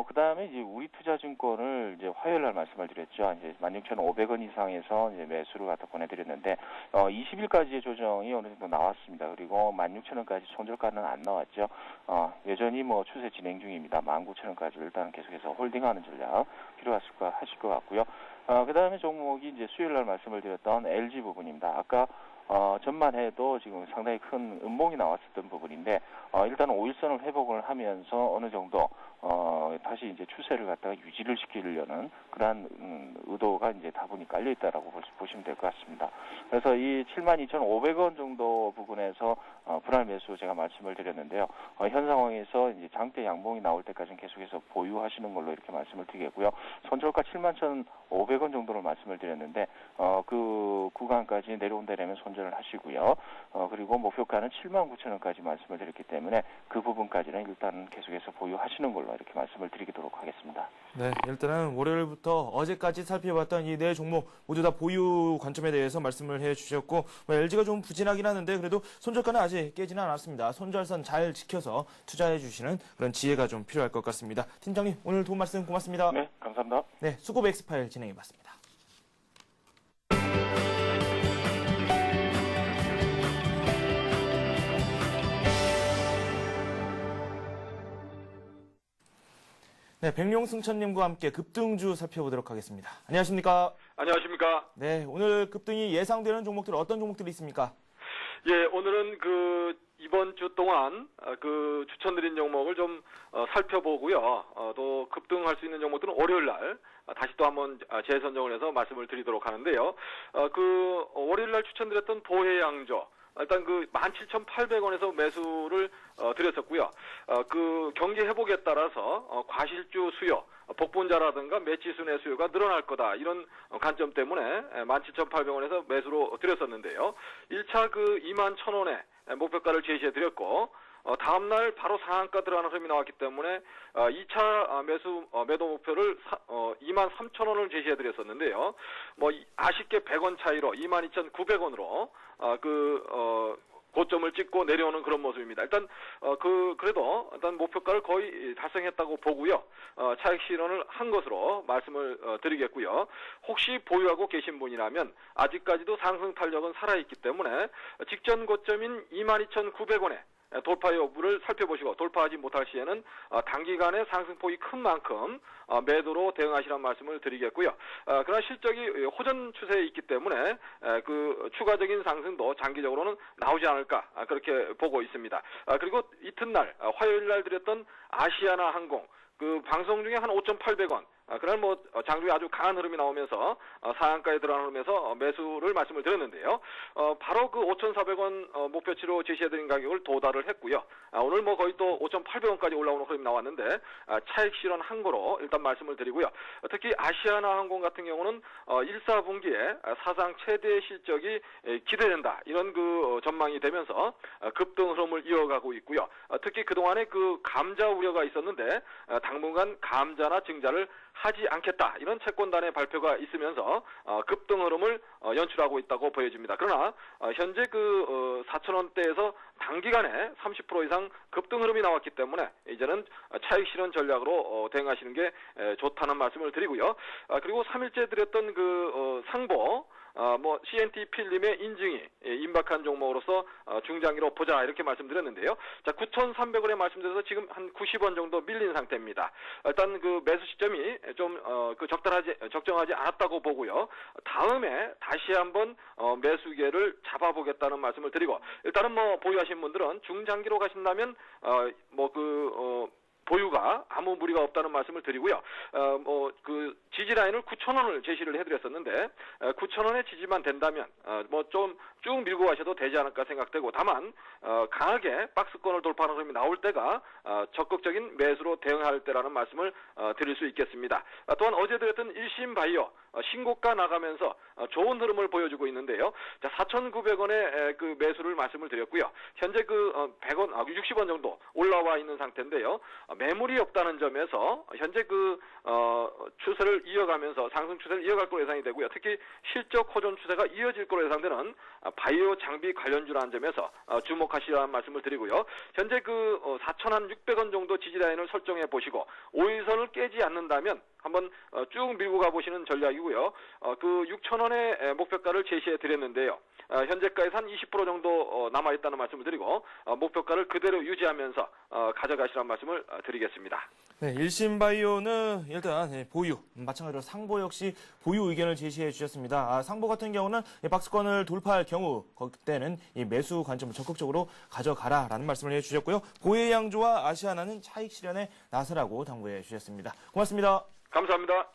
그 다음에 이제 우리투자증권을 이제 화요일 날 말씀을 드렸죠. 이제 16,500원 이상에서 이제 매수를 갖다 보내드렸는데, 20일까지의 조정이 어느 정도 나왔습니다. 그리고 16,000원까지 손절가는 안 나왔죠. 여전히 뭐 추세 진행 중입니다. 19,000원까지 일단 계속해서 홀딩하는 전략 필요하실 것 같고요. 그 다음에 종목이 이제 수요일 날 말씀을 드렸던 LG 부분입니다. 아까 전만 해도 지금 상당히 큰 음봉이 나왔었던 부분인데, 일단 5일선을 회복을 하면서 어느 정도, 다시 이제 추세를 갖다가 유지를 시키려는 그러한, 의도가 이제 다분히 깔려있다라고 보시면 될 것 같습니다. 그래서 이 72,500원 정도 부분에서, 분할 매수 제가 말씀을 드렸는데요. 현 상황에서 이제 장대 양봉이 나올 때까지는 계속해서 보유하시는 걸로 이렇게 말씀을 드리겠고요. 손절가 71,500원 정도를 말씀을 드렸는데, 그 구간까지 내려온다면 손절을 하시고요. 그리고 목표가는 79,000원까지 말씀을 드렸기 때문에 그 부분까지는 일단 계속해서 보유하시는 걸로 이렇게 말씀을 드리도록 하겠습니다. 네, 일단은 월요일부터 어제까지 살펴봤던 이 네 종목 모두 다 보유 관점에 대해서 말씀을 해주셨고, LG가 좀 부진하긴 하는데 그래도 손절가는 아직 깨지는 않았습니다. 손절선 잘 지켜서 투자해 주시는 그런 지혜가 좀 필요할 것 같습니다. 팀장님, 오늘 도움 말씀 고맙습니다. 네, 감사합니다. 네, 수급 엑스파일 진행해봤습니다. 네, 백룡승천님과 함께 급등주 살펴보도록 하겠습니다. 안녕하십니까? 안녕하십니까? 네, 오늘 급등이 예상되는 종목들 어떤 종목들이 있습니까? 예, 오늘은 이번 주 동안 추천드린 종목을 좀 살펴보고요. 또 급등할 수 있는 종목들은 월요일 날 다시 또 한번 재선정을 해서 말씀을 드리도록 하는데요. 월요일 날 추천드렸던 보혜양조. 일단 17,800원에서 매수를 드렸었고요. 경기 회복에 따라서 과실주 수요, 복분자라든가 매치순의 수요가 늘어날 거다. 이런 관점 때문에 17,800원에서 매수로 드렸었는데요. 1차 21,000원에 목표가를 제시해 드렸고, 다음날 바로 상한가 들어가는 흐름이 나왔기 때문에 2차 매도 목표를 23,000원을 제시해 드렸었는데요. 아쉽게 100원 차이로 22,900원으로 고점을 찍고 내려오는 그런 모습입니다. 일단 그래도 일단 목표가를 거의 달성했다고 보고요. 차익 실현을 한 것으로 말씀을 드리겠고요. 혹시 보유하고 계신 분이라면 아직까지도 상승 탄력은 살아있기 때문에 직전 고점인 22,900원에 돌파 여부를 살펴보시고 돌파하지 못할 시에는 단기간에 상승폭이 큰 만큼 매도로 대응하시라는 말씀을 드리겠고요. 그러나 실적이 호전 추세에 있기 때문에 추가적인 상승도 장기적으로는 나오지 않을까 그렇게 보고 있습니다. 그리고 이튿날 화요일 날 드렸던 아시아나 항공 방송 중에 한 5,800원. 그날 장중에 아주 강한 흐름이 나오면서 상한가에 들어가는 흐름에서 매수를 말씀을 드렸는데요. 바로 5,400원 목표치로 제시해드린 가격을 도달을 했고요. 오늘 거의 또 5,800원까지 올라오는 흐름이 나왔는데 차익 실현한 거로 일단 말씀을 드리고요. 특히 아시아나 항공 같은 경우는 1, 4분기에 사상 최대 실적이 기대된다. 이런 전망이 되면서 급등 흐름을 이어가고 있고요. 특히 그동안에 감자 우려가 있었는데 당분간 감자나 증자를 하지 않겠다. 이런 채권단의 발표가 있으면서 급등 흐름을 연출하고 있다고 보여집니다. 그러나 현재 4,000원대에서 단기간에 30% 이상 급등 흐름이 나왔기 때문에 이제는 차익 실현 전략으로 대응하시는 게 좋다는 말씀을 드리고요. 그리고 3일째 드렸던 상보 CNT 필름의 인증이 임박한 종목으로서 중장기로 보자 이렇게 말씀드렸는데요. 자, 9,300원에 말씀드려서 지금 한 90원 정도 밀린 상태입니다. 일단 매수 시점이 좀 적정하지 않았다고 보고요. 다음에 다시 한번 매수계를 잡아보겠다는 말씀을 드리고 일단은 보유하신 분들은 중장기로 가신다면 보유가 아무 무리가 없다는 말씀을 드리고요. 그 지지 라인을 9,000원을 제시를 해드렸었는데 9,000원의 지지만 된다면 뭐 좀 쭉 밀고 가셔도 되지 않을까 생각되고, 다만 강하게 박스권을 돌파하는 흐름이 나올 때가 적극적인 매수로 대응할 때라는 말씀을 드릴 수 있겠습니다. 또한 어제 드렸던 일신 바이오 신고가 나가면서 좋은 흐름을 보여주고 있는데요. 자, 4,900원의 그 매수를 말씀을 드렸고요. 현재 그 100원, 60원 정도 올라와 있는 상태인데요. 매물이 없다는 점에서 현재 그 추세를 이어가면서 상승 추세를 이어갈 거로 예상이 되고요. 특히 실적 호전 추세가 이어질 거로 예상되는 바이오 장비 관련주라는 점에서 주목하시라는 말씀을 드리고요. 현재 그 4,600원 정도 지지 라인을 설정해 보시고 5일선을 깨지 않는다면 한번 쭉 밀고 가보시는 전략이고요. 그 6,000원의 목표가를 제시해 드렸는데요. 현재가에서 한 20% 정도 남아있다는 말씀을 드리고 목표가를 그대로 유지하면서 가져가시라는 말씀을 드리겠습니다. 네, 일신바이오는 일단 보유, 마찬가지로 상보 역시 보유 의견을 제시해 주셨습니다. 상보 같은 경우는 박스권을 돌파할 경우 그때는 이 매수 관점을 적극적으로 가져가라라는 말씀을 해주셨고요. 보혜양조와 아시아나는 차익 실현에 나서라고 당부해 주셨습니다. 고맙습니다. 감사합니다.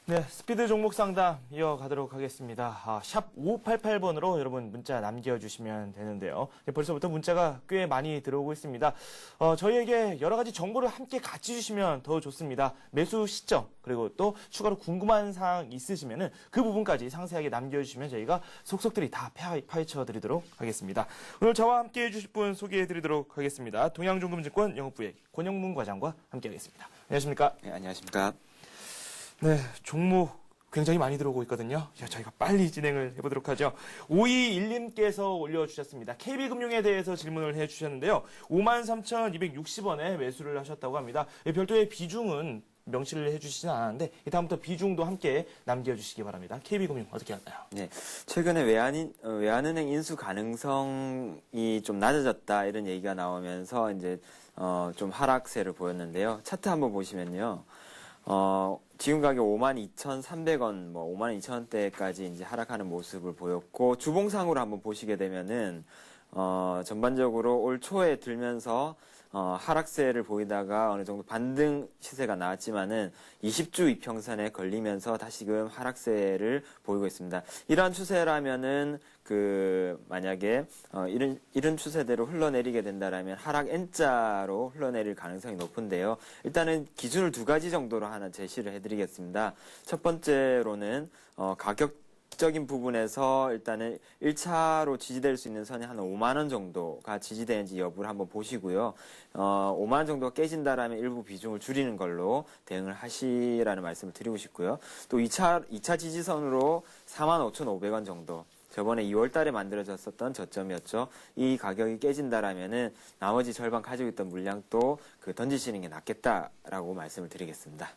네, 스피드 종목 상담 이어가도록 하겠습니다. 샵 5588번으로 여러분 문자 남겨주시면 되는데요. 벌써부터 문자가 꽤 많이 들어오고 있습니다. 저희에게 여러 가지 정보를 함께 같이 주시면 더 좋습니다. 매수 시점, 그리고 또 추가로 궁금한 사항 있으시면 그 부분까지 상세하게 남겨주시면 저희가 속속들이 다 파헤쳐 드리도록 하겠습니다. 오늘 저와 함께 해주실 분 소개해 드리도록 하겠습니다. 동양종금증권 영업부의 권영문 과장과 함께 하겠습니다. 안녕하십니까? 네, 안녕하십니까? 네, 종목 굉장히 많이 들어오고 있거든요. 저희가 빨리 진행을 해보도록 하죠. 521님께서 올려주셨습니다. KB금융에 대해서 질문을 해주셨는데요. 53,260원에 매수를 하셨다고 합니다. 별도의 비중은 명시를 해주시진 않았는데 다음부터 비중도 함께 남겨주시기 바랍니다. KB금융 어떻게 할까요? 네, 최근에 외환은행 인수 가능성이 좀 낮아졌다 이런 얘기가 나오면서 이제 좀 하락세를 보였는데요. 차트 한번 보시면요. 지금 가격 52,300원, 52,000원대까지 이제 하락하는 모습을 보였고, 주봉상으로 한번 보시게 되면은, 전반적으로 올 초에 들면서, 하락세를 보이다가 어느 정도 반등 시세가 나왔지만은 20주 이평선에 걸리면서 다시금 하락세를 보이고 있습니다. 이러한 추세라면은 만약에 이런 추세대로 흘러내리게 된다라면 하락 N자로 흘러내릴 가능성이 높은데요. 일단은 기준을 두 가지 정도로 하나 제시를 해드리겠습니다. 첫 번째로는 가격적인 부분에서 일단은 1차로 지지될 수 있는 선이 한 5만 원 정도가 지지되는지 여부를 한번 보시고요. 5만 원 정도가 깨진다라면 일부 비중을 줄이는 걸로 대응을 하시라는 말씀을 드리고 싶고요. 또 2차 지지선으로 45,500원 정도. 저번에 2월 달에 만들어졌었던 저점이었죠. 이 가격이 깨진다라면은 나머지 절반 가지고 있던 물량도 던지시는 게 낫겠다라고 말씀을 드리겠습니다.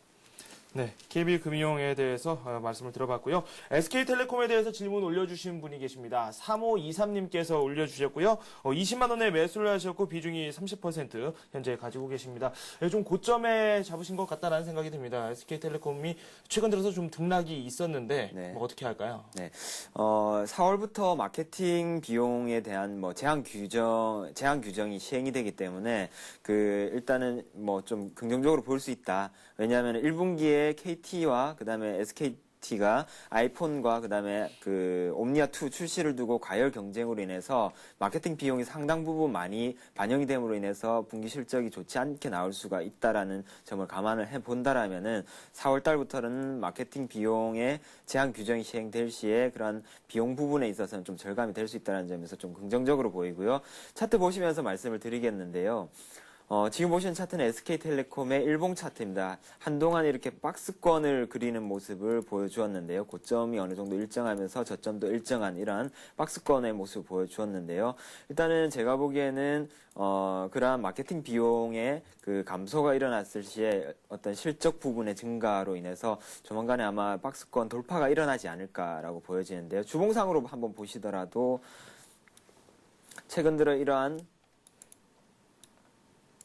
네, KB금융에 대해서 말씀을 들어봤고요. SK텔레콤에 대해서 질문 올려주신 분이 계십니다. 3523님께서 올려주셨고요. 20만 원에 매수를 하셨고 비중이 30% 현재 가지고 계십니다. 좀 고점에 잡으신 것 같다라는 생각이 듭니다. SK텔레콤이 최근 들어서 좀 등락이 있었는데 네. 어떻게 할까요? 네, 4월부터 마케팅 비용에 대한 제한 규정이 시행이 되기 때문에 일단은 좀 긍정적으로 볼 수 있다. 왜냐하면 1분기에 KT와 그다음에 SKT가 아이폰과 그다음에 옴니아2 출시를 두고 과열 경쟁으로 인해서 마케팅 비용이 상당 부분 많이 반영이 됨으로 인해서 분기 실적이 좋지 않게 나올 수가 있다라는 점을 감안을 해 본다라면은 4월 달부터는 마케팅 비용의 제한 규정이 시행될 시에 그러한 비용 부분에 있어서는 좀 절감이 될 수 있다는 점에서 좀 긍정적으로 보이고요. 차트 보시면서 말씀을 드리겠는데요. 지금 보시는 차트는 SK텔레콤의 일봉 차트입니다. 한동안 이렇게 박스권을 그리는 모습을 보여주었는데요. 고점이 어느 정도 일정하면서 저점도 일정한 이러한 박스권의 모습을 보여주었는데요. 일단은 제가 보기에는 그러한 마케팅 비용의 그 감소가 일어났을 시에 어떤 실적 부분의 증가로 인해서 조만간에 아마 박스권 돌파가 일어나지 않을까라고 보여지는데요. 주봉상으로 한번 보시더라도 최근 들어 이러한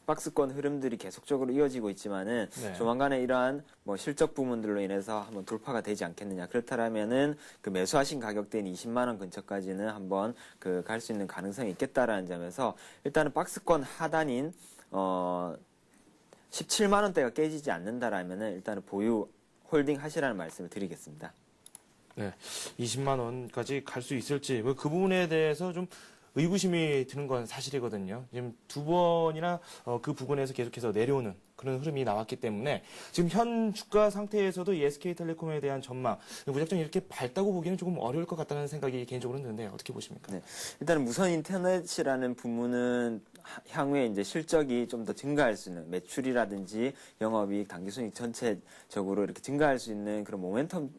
박스권 흐름들이 계속적으로 이어지고 있지만은 네. 조만간에 이러한 뭐 실적 부분들로 인해서 한번 돌파가 되지 않겠느냐. 그렇다라면은 그 매수하신 가격대인 20만 원 근처까지는 한번 그 갈 수 있는 가능성이 있겠다라는 점에서 일단은 박스권 하단인 17만 원대가 깨지지 않는다라면은 일단은 보유 홀딩 하시라는 말씀을 드리겠습니다. 네, 20만 원까지 갈 수 있을지 그 부분에 대해서 좀 의구심이 드는 건 사실이거든요. 지금 두 번이나 그 부분에서 계속해서 내려오는 그런 흐름이 나왔기 때문에 지금 현 주가 상태에서도 이 SK텔레콤에 대한 전망 무작정 이렇게 밝다고 보기는 조금 어려울 것 같다는 생각이 개인적으로 드는데 어떻게 보십니까? 네, 일단은 무선 인터넷이라는 부문은 향후에 이제 실적이 좀 더 증가할 수 있는 매출이라든지 영업이익, 당기순이익 전체적으로 이렇게 증가할 수 있는 그런 모멘텀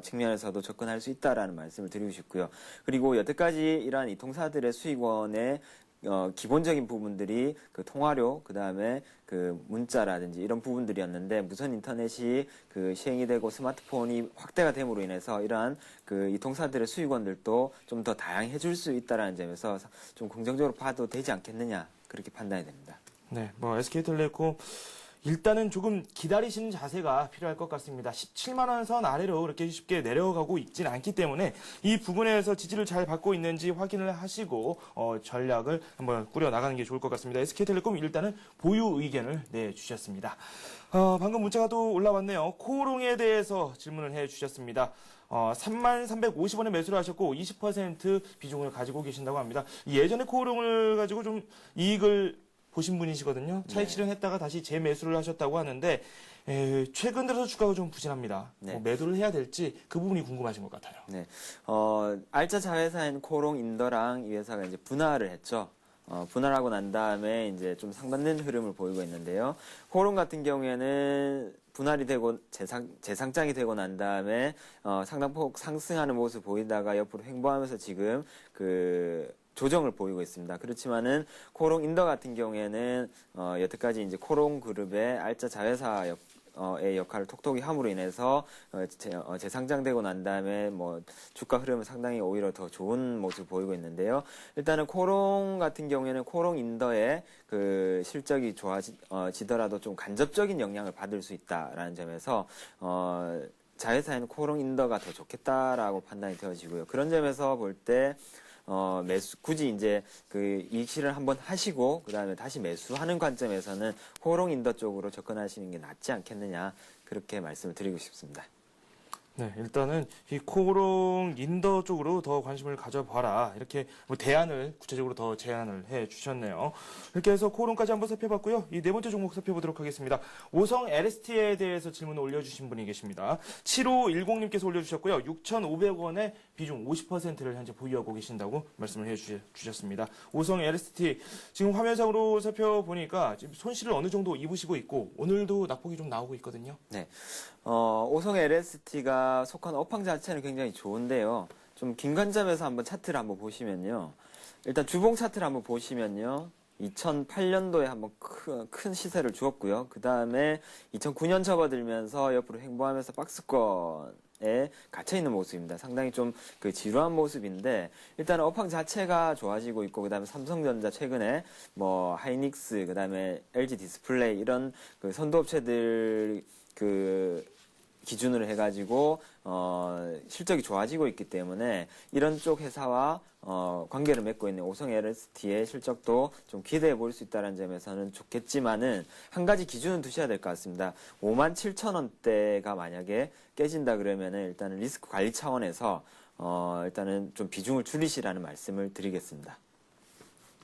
측면에서도 접근할 수 있다라는 말씀을 드리고 싶고요. 그리고 여태까지 이러한 이 통사들의 수익원의 기본적인 부분들이 그 통화료, 그 다음에 그 문자라든지 이런 부분들이었는데 무선 인터넷이 그 시행이 되고 스마트폰이 확대가 됨으로 인해서 이러한 그 이 통사들의 수익원들도 좀 더 다양해질 수 있다라는 점에서 좀 긍정적으로 봐도 되지 않겠느냐 그렇게 판단이 됩니다. 네, 뭐 SK텔레콤 일단은 조금 기다리시는 자세가 필요할 것 같습니다. 17만 원 선 아래로 그렇게 쉽게 내려가고 있진 않기 때문에 이 부분에서 지지를 잘 받고 있는지 확인을 하시고 전략을 한번 꾸려 나가는 게 좋을 것 같습니다. SK텔레콤 일단은 보유 의견을 내주셨습니다. 방금 문자가 또 올라왔네요. 코오롱에 대해서 질문을 해주셨습니다. 3350원에 매수를 하셨고 20% 비중을 가지고 계신다고 합니다. 예전에 코오롱을 가지고 좀 이익을 보신 분이시거든요. 차익 실현했다가 다시 재매수를 하셨다고 하는데 최근 들어서 주가가 좀 부진합니다. 네. 뭐 매도를 해야 될지 그 부분이 궁금하신 것 같아요. 네, 알짜 자회사인 코오롱 인더랑 이 회사가 이제 분할을 했죠. 분할하고 난 다음에 이제 좀 상반된 흐름을 보이고 있는데요. 코오롱 같은 경우에는 분할이 되고 재상장이 되고 난 다음에 상당폭 상승하는 모습을 보이다가 옆으로 횡보하면서 지금 그 조정을 보이고 있습니다. 그렇지만은 코오롱 인더 같은 경우에는 여태까지 이제 코오롱 그룹의 알짜 자회사의 역할을 톡톡히 함으로 인해서 재상장되고 난 다음에 뭐 주가 흐름은 상당히 오히려 더 좋은 모습을 보이고 있는데요. 일단은 코오롱 같은 경우에는 코오롱 인더의 그 실적이 좋아지더라도 좀 간접적인 영향을 받을 수 있다라는 점에서 자회사에는 코오롱 인더가 더 좋겠다라고 판단이 되어지고요. 그런 점에서 볼 때 굳이 이제 그 이익 실현을 한번 하시고 그다음에 다시 매수하는 관점에서는 코오롱 인더 쪽으로 접근하시는 게 낫지 않겠느냐 그렇게 말씀을 드리고 싶습니다. 네, 일단은 이 코오롱 인더 쪽으로 더 관심을 가져봐라. 이렇게 뭐 대안을 구체적으로 더 제안을 해 주셨네요. 이렇게 해서 코오롱까지 한번 살펴봤고요. 이 네 번째 종목 살펴보도록 하겠습니다. 오성 LST에 대해서 질문을 올려주신 분이 계십니다. 7510님께서 올려주셨고요. 6,500원에 비중 50%를 현재 보유하고 계신다고 말씀을 해 주셨습니다. 오성 LST 지금 화면상으로 살펴보니까 지금 손실을 어느 정도 입으시고 있고 오늘도 낙폭이 좀 나오고 있거든요. 네, 오성 LST가 속한 업황 자체는 굉장히 좋은데요. 좀 긴 관점에서 한번 차트를 한번 보시면요. 일단 주봉 차트를 한번 보시면요. 2008년도에 한번 큰 시세를 주었고요. 그 다음에 2009년 접어들면서 옆으로 횡보하면서 박스권에 갇혀있는 모습입니다. 상당히 좀 그 지루한 모습인데 일단 업황 자체가 좋아지고 있고 그 다음에 삼성전자 최근에 뭐 하이닉스 그 다음에 LG 디스플레이 이런 그 선도업체들 그 기준으로 해가지고 실적이 좋아지고 있기 때문에 이런 쪽 회사와 관계를 맺고 있는 오성 LST의 실적도 좀 기대해 볼 수 있다는 점에서는 좋겠지만은 한 가지 기준은 두셔야 될 것 같습니다. 57,000원대가 만약에 깨진다 그러면은 일단은 리스크 관리 차원에서 일단은 좀 비중을 줄이시라는 말씀을 드리겠습니다.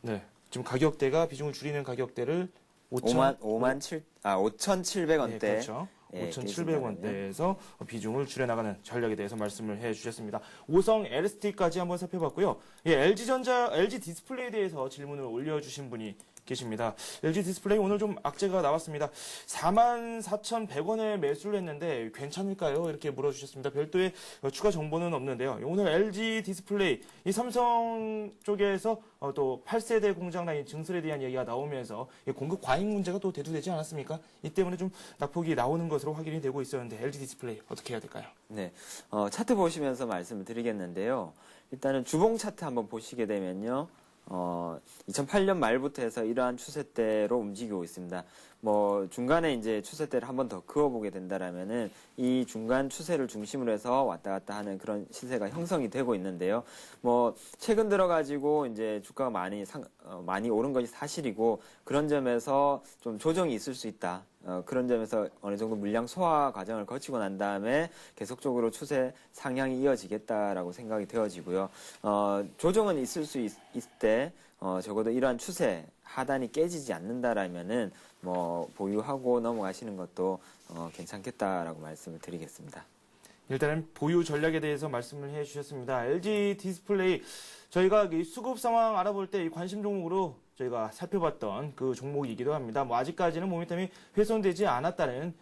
네, 지금 가격대가 비중을 줄이는 가격대를 5,700원대. 네, 그렇죠. 예, 5,700원대에서 비중을 줄여나가는 전략에 대해서 말씀을 해주셨습니다. 오성 LST까지 한번 살펴봤고요. 예, LG 디스플레이에 대해서 질문을 올려주신 분이 계십니다. LG 디스플레이 오늘 좀 악재가 나왔습니다. 44,100원에 매수를 했는데 괜찮을까요? 이렇게 물어주셨습니다. 별도의 추가 정보는 없는데요. 오늘 LG 디스플레이, 이 삼성 쪽에서 또 8세대 공장 라인 증설에 대한 얘기가 나오면서 공급 과잉 문제가 또 대두되지 않았습니까? 이 때문에 좀 낙폭이 나오는 것으로 확인이 되고 있었는데 LG 디스플레이 어떻게 해야 될까요? 네, 차트 보시면서 말씀을 드리겠는데요. 일단은 주봉 차트 한번 보시게 되면요. 2008년 말부터 해서 이러한 추세대로 움직이고 있습니다. 뭐 중간에 이제 추세대를 한번 더 그어보게 된다라면은 이 중간 추세를 중심으로 해서 왔다 갔다 하는 그런 시세가 형성이 되고 있는데요. 뭐 최근 들어가지고 이제 주가가 많이 오른 것이 사실이고 그런 점에서 좀 조정이 있을 수 있다. 그런 점에서 어느 정도 물량 소화 과정을 거치고 난 다음에 계속적으로 추세 상향이 이어지겠다라고 생각이 되어지고요. 조정은 있을 수 있을 때 적어도 이러한 추세 하단이 깨지지 않는다라면은 뭐 보유하고 넘어가시는 것도 괜찮겠다라고 말씀을 드리겠습니다. 일단은 보유 전략에 대해서 말씀을 해주셨습니다. LG 디스플레이 저희가 이 수급 상황 알아볼 때 이 관심 종목으로 저희가 살펴봤던 그 종목이기도 합니다. 뭐 아직까지는 모멘텀이 훼손되지 않았다는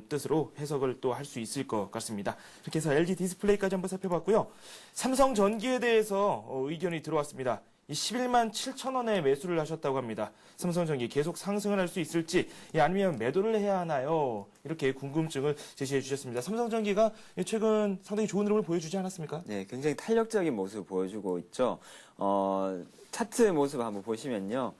뜻으로 해석을 또 할 수 있을 것 같습니다. 이렇게 해서 LG 디스플레이까지 한번 살펴봤고요. 삼성전기에 대해서 의견이 들어왔습니다. 이 11만 7천 원에 매수를 하셨다고 합니다. 삼성전기 계속 상승을 할 수 있을지 아니면 매도를 해야 하나요? 이렇게 궁금증을 제시해 주셨습니다. 삼성전기가 최근 상당히 좋은 흐름을 보여주지 않았습니까? 네, 굉장히 탄력적인 모습을 보여주고 있죠. 차트 모습 한번 보시면요.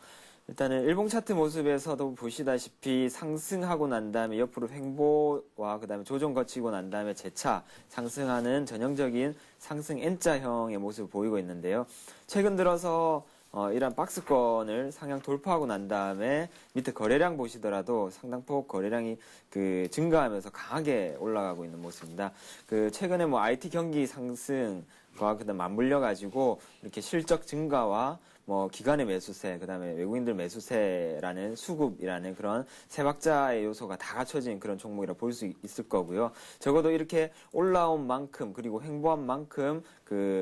일단은 일봉 차트 모습에서도 보시다시피 상승하고 난 다음에 옆으로 횡보와 그다음에 조정 거치고 난 다음에 재차 상승하는 전형적인 상승 N자형의 모습을 보이고 있는데요. 최근 들어서 이러한 박스권을 상향 돌파하고 난 다음에 밑에 거래량 보시더라도 상당폭 거래량이 증가하면서 강하게 올라가고 있는 모습입니다. 최근에 뭐 IT 경기 상승과 그다음 맞물려 가지고 이렇게 실적 증가와 뭐 기관의 매수세, 그다음에 외국인들 매수세라는 수급이라는 그런 세 박자의 요소가 다 갖춰진 그런 종목이라 볼 수 있을 거고요. 적어도 이렇게 올라온 만큼 그리고 횡보한 만큼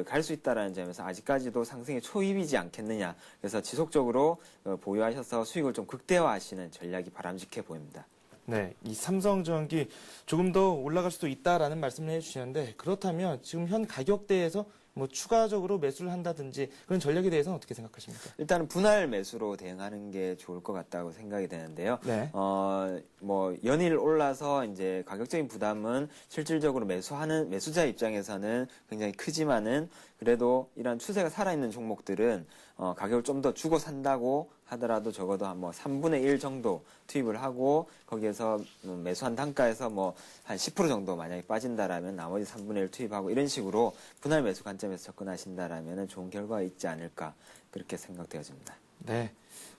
갈 수 있다라는 점에서 아직까지도 상승의 초입이지 않겠느냐. 그래서 지속적으로 보유하셔서 수익을 좀 극대화하시는 전략이 바람직해 보입니다. 네, 이 삼성전기 조금 더 올라갈 수도 있다라는 말씀을 해주시는데 그렇다면 지금 현 가격대에서 뭐 추가적으로 매수를 한다든지 그런 전략에 대해서는 어떻게 생각하십니까? 일단은 분할 매수로 대응하는 게 좋을 것 같다고 생각이 되는데요. 네. 뭐 연일 올라서 이제 가격적인 부담은 실질적으로 매수자 입장에서는 굉장히 크지만은 그래도 이런 추세가 살아있는 종목들은 가격을 좀 더 주고 산다고 하더라도 적어도 한 3분의 1 정도 투입을 하고 거기에서 매수한 단가에서 한 10% 정도 만약에 빠진다라면 나머지 3분의 1 투입하고 이런 식으로 분할 매수 관점에서 접근하신다라면 좋은 결과가 있지 않을까 그렇게 생각되어집니다. 네.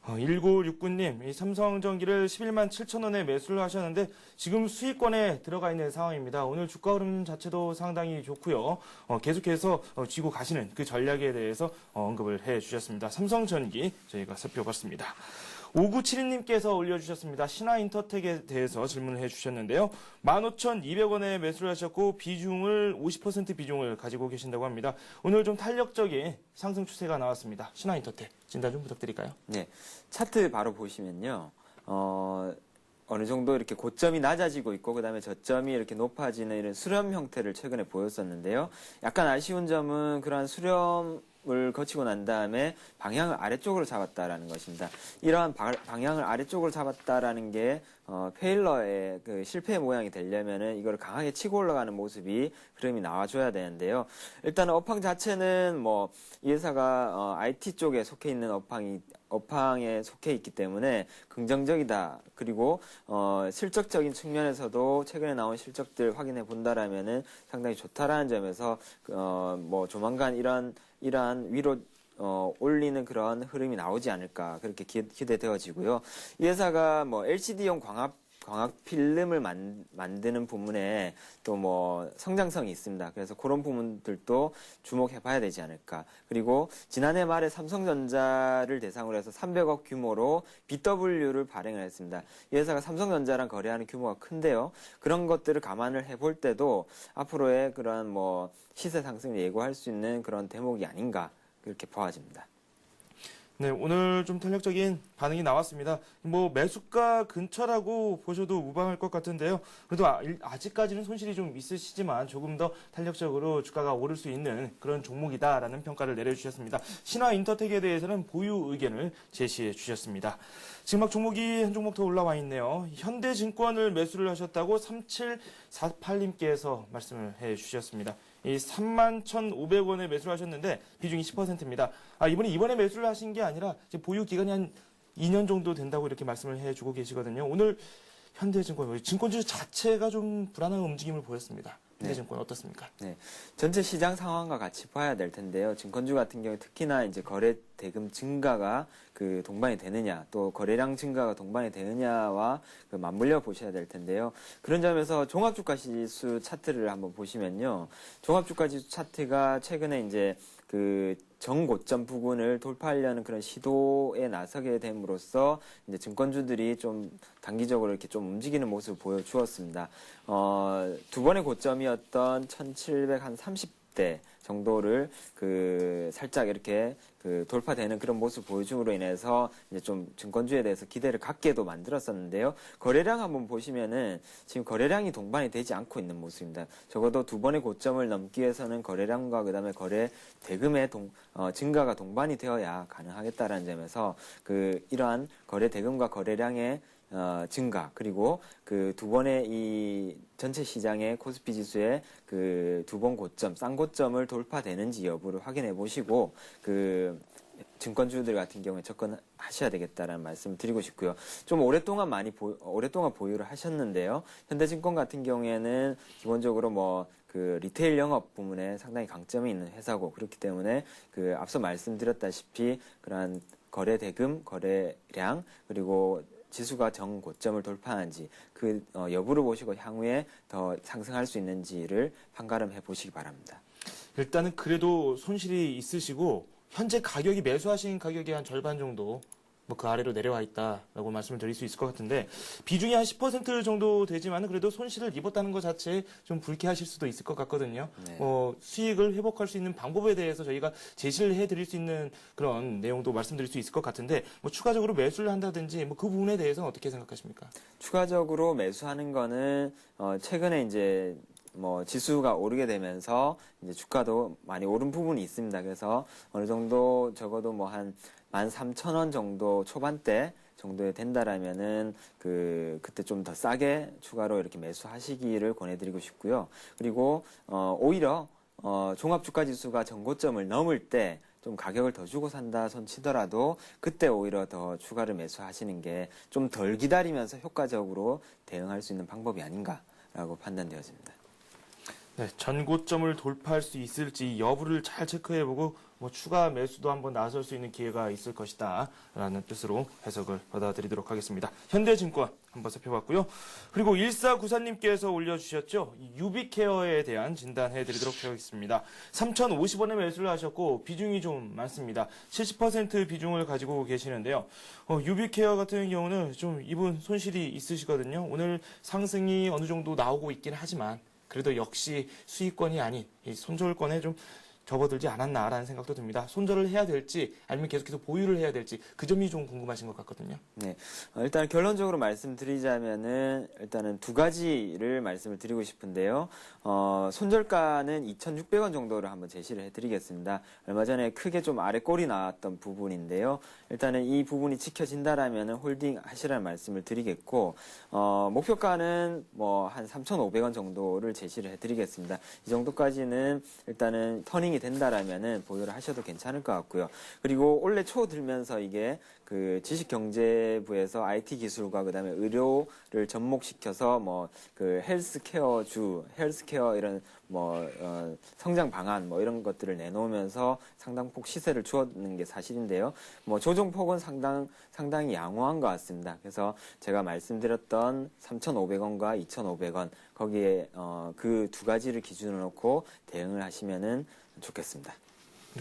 1969님, 이 삼성전기를 11만 7천 원에 매수를 하셨는데 지금 수익권에 들어가 있는 상황입니다. 오늘 주가 흐름 자체도 상당히 좋고요. 계속해서 쥐고 가시는 그 전략에 대해서 언급을 해 주셨습니다. 삼성전기 저희가 살펴봤습니다. 5972님께서 올려주셨습니다. 신화인터텍에 대해서 질문을 해주셨는데요. 15,200원에 매수를 하셨고 비중을 50% 비중을 가지고 계신다고 합니다. 오늘 좀 탄력적인 상승 추세가 나왔습니다. 신화인터텍 진단 좀 부탁드릴까요? 네, 차트 바로 보시면요. 어느 정도 이렇게 고점이 낮아지고 있고 그다음에 저점이 이렇게 높아지는 이런 수렴 형태를 최근에 보였었는데요. 약간 아쉬운 점은 그러한 수렴을 거치고 난 다음에 방향을 아래쪽으로 잡았다라는 것입니다. 이러한 방향을 아래쪽으로 잡았다라는 게 페일러의 실패 모양이 되려면은 이걸 강하게 치고 올라가는 모습이 흐름이 나와줘야 되는데요. 일단은 업황 자체는 이 회사가 IT 쪽에 속해 있는 업황에 속해 있기 때문에 긍정적이다. 그리고 실적적인 측면에서도 최근에 나온 실적들 확인해 본다라면은 상당히 좋다라는 점에서 조만간 이러한 위로 올리는 그런 흐름이 나오지 않을까 그렇게 기대되어지고요. 이 회사가 LCD용 광학 필름을 만드는 부분에 또 성장성이 있습니다. 그래서 그런 부분들도 주목해 봐야 되지 않을까. 그리고 지난해 말에 삼성전자를 대상으로 해서 300억 규모로 BW를 발행을 했습니다. 이 회사가 삼성전자랑 거래하는 규모가 큰데요. 그런 것들을 감안을 해볼 때도 앞으로의 그런 시세 상승을 예고할 수 있는 그런 대목이 아닌가 그렇게 보아집니다. 네, 오늘 좀 탄력적인 반응이 나왔습니다. 뭐 매수가 근처라고 보셔도 무방할 것 같은데요. 그래도 아직까지는 손실이 좀 있으시지만 조금 더 탄력적으로 주가가 오를 수 있는 그런 종목이다라는 평가를 내려주셨습니다. 신화인터텍에 대해서는 보유 의견을 제시해 주셨습니다. 지금 막 종목이 한 종목 더 올라와 있네요. 현대증권을 매수를 하셨다고 3748님께서 말씀을 해 주셨습니다. 이 31,500원에 매수를 하셨는데 비중이 10%입니다. 이번에 매수를 하신 게 아니라 이제 보유 기간이 한 2년 정도 된다고 이렇게 말씀을 해주고 계시거든요. 오늘 현대증권, 증권주 자체가 좀 불안한 움직임을 보였습니다. 현대증권 어떻습니까? 네, 전체 시장 상황과 같이 봐야 될 텐데요. 증권주 같은 경우 특히나 이제 거래 대금 증가가 그 동반이 되느냐, 또 거래량 증가가 동반이 되느냐와 그 맞물려 보셔야 될 텐데요. 그런 점에서 종합주가지수 차트를 한번 보시면요, 종합주가지수 차트가 최근에 이제 그 정고점 부근을 돌파하려는 그런 시도에 나서게 됨으로써 이제 증권주들이 좀 단기적으로 이렇게 좀 움직이는 모습을 보여주었습니다. 두 번의 고점이었던 1730대 정도를 그 살짝 이렇게 그 돌파되는 그런 모습 보여줌으로 인해서 이제 좀 증권주에 대해서 기대를 갖게도 만들었었는데요. 거래량 한번 보시면은 지금 거래량이 동반이 되지 않고 있는 모습입니다. 적어도 두 번의 고점을 넘기 위해서는 거래량과 그다음에 거래 대금의 증가가 동반이 되어야 가능하겠다라는 점에서 그 이러한 거래 대금과 거래량의 증가, 그리고 그 두 번의 이 전체 시장의 코스피 지수의 그 두 번 고점, 쌍 고점을 돌파되는지 여부를 확인해 보시고, 그 증권주들 같은 경우에 접근하셔야 되겠다라는 말씀을 드리고 싶고요. 좀 오랫동안 보유를 하셨는데요. 현대증권 같은 경우에는 기본적으로 뭐 그 리테일 영업 부문에 상당히 강점이 있는 회사고, 그렇기 때문에 그 앞서 말씀드렸다시피 그러한 거래 대금, 거래량, 그리고 지수가 정고점을 돌파하는지 그 여부를 보시고 향후에 더 상승할 수 있는지를 판가름해 보시기 바랍니다. 일단은 그래도 손실이 있으시고 현재 가격이 매수하신 가격의 한 절반 정도 뭐 그 아래로 내려와 있다라고 말씀을 드릴 수 있을 것 같은데, 비중이 한 10% 정도 되지만 그래도 손실을 입었다는 것 자체에 좀 불쾌하실 수도 있을 것 같거든요. 네. 수익을 회복할 수 있는 방법에 대해서 저희가 제시를 해드릴 수 있는 그런 내용도 말씀드릴 수 있을 것 같은데, 뭐 추가적으로 매수를 한다든지 뭐 그 부분에 대해서는 어떻게 생각하십니까? 추가적으로 매수하는 거는 최근에 이제 뭐 지수가 오르게 되면서 이제 주가도 많이 오른 부분이 있습니다. 그래서 어느 정도 적어도 뭐 한 13,000원 정도 초반대 정도에 된다라면은 그때 좀 더 싸게 추가로 이렇게 매수하시기를 권해드리고 싶고요. 그리고 오히려 종합주가지수가 정고점을 넘을 때 좀 가격을 더 주고 산다 손 치더라도 그때 오히려 더 추가를 매수하시는 게 좀 덜 기다리면서 효과적으로 대응할 수 있는 방법이 아닌가라고 판단되어집니다. 네, 전고점을 돌파할 수 있을지 여부를 잘 체크해보고 뭐 추가 매수도 한번 나설 수 있는 기회가 있을 것이다 라는 뜻으로 해석을 받아들이도록 하겠습니다. 현대증권 한번 살펴봤고요. 그리고 1494님께서 올려주셨죠. 유비케어에 대한 진단해드리도록 하겠습니다. 3,050원에 매수를 하셨고 비중이 좀 많습니다. 70% 비중을 가지고 계시는데요. 유비케어 같은 경우는 좀 이분 손실이 있으시거든요. 오늘 상승이 어느 정도 나오고 있긴 하지만 그래도 역시 수익권이 아닌 이 손절권에 좀 접어들지 않았나라는 생각도 듭니다. 손절을 해야 될지 아니면 계속해서 보유를 해야 될지 그 점이 좀 궁금하신 것 같거든요. 네, 일단 결론적으로 말씀드리자면은 일단은 두 가지를 말씀을 드리고 싶은데요. 손절가는 2,600원 정도를 한번 제시를 해드리겠습니다. 얼마 전에 크게 좀 아래 꼴이 나왔던 부분인데요. 일단은 이 부분이 지켜진다라면은 홀딩 하시라는 말씀을 드리겠고, 목표가는 뭐 한 3,500원 정도를 제시를 해드리겠습니다. 이 정도까지는 일단은 터닝이 된다라면은 보유를 하셔도 괜찮을 것 같고요. 그리고 올해 초 들면서 이게 그 지식경제부에서 IT 기술과 그다음에 의료를 접목시켜서 뭐 그 헬스케어 이런 뭐 성장 방안 뭐 이런 것들을 내놓으면서 상당폭 시세를 주었는 게 사실인데요. 뭐 조정폭은 상당히 양호한 것 같습니다. 그래서 제가 말씀드렸던 3,500원과 2,500원 거기에 그 두 가지를 기준으로 놓고 대응을 하시면은 좋겠습니다.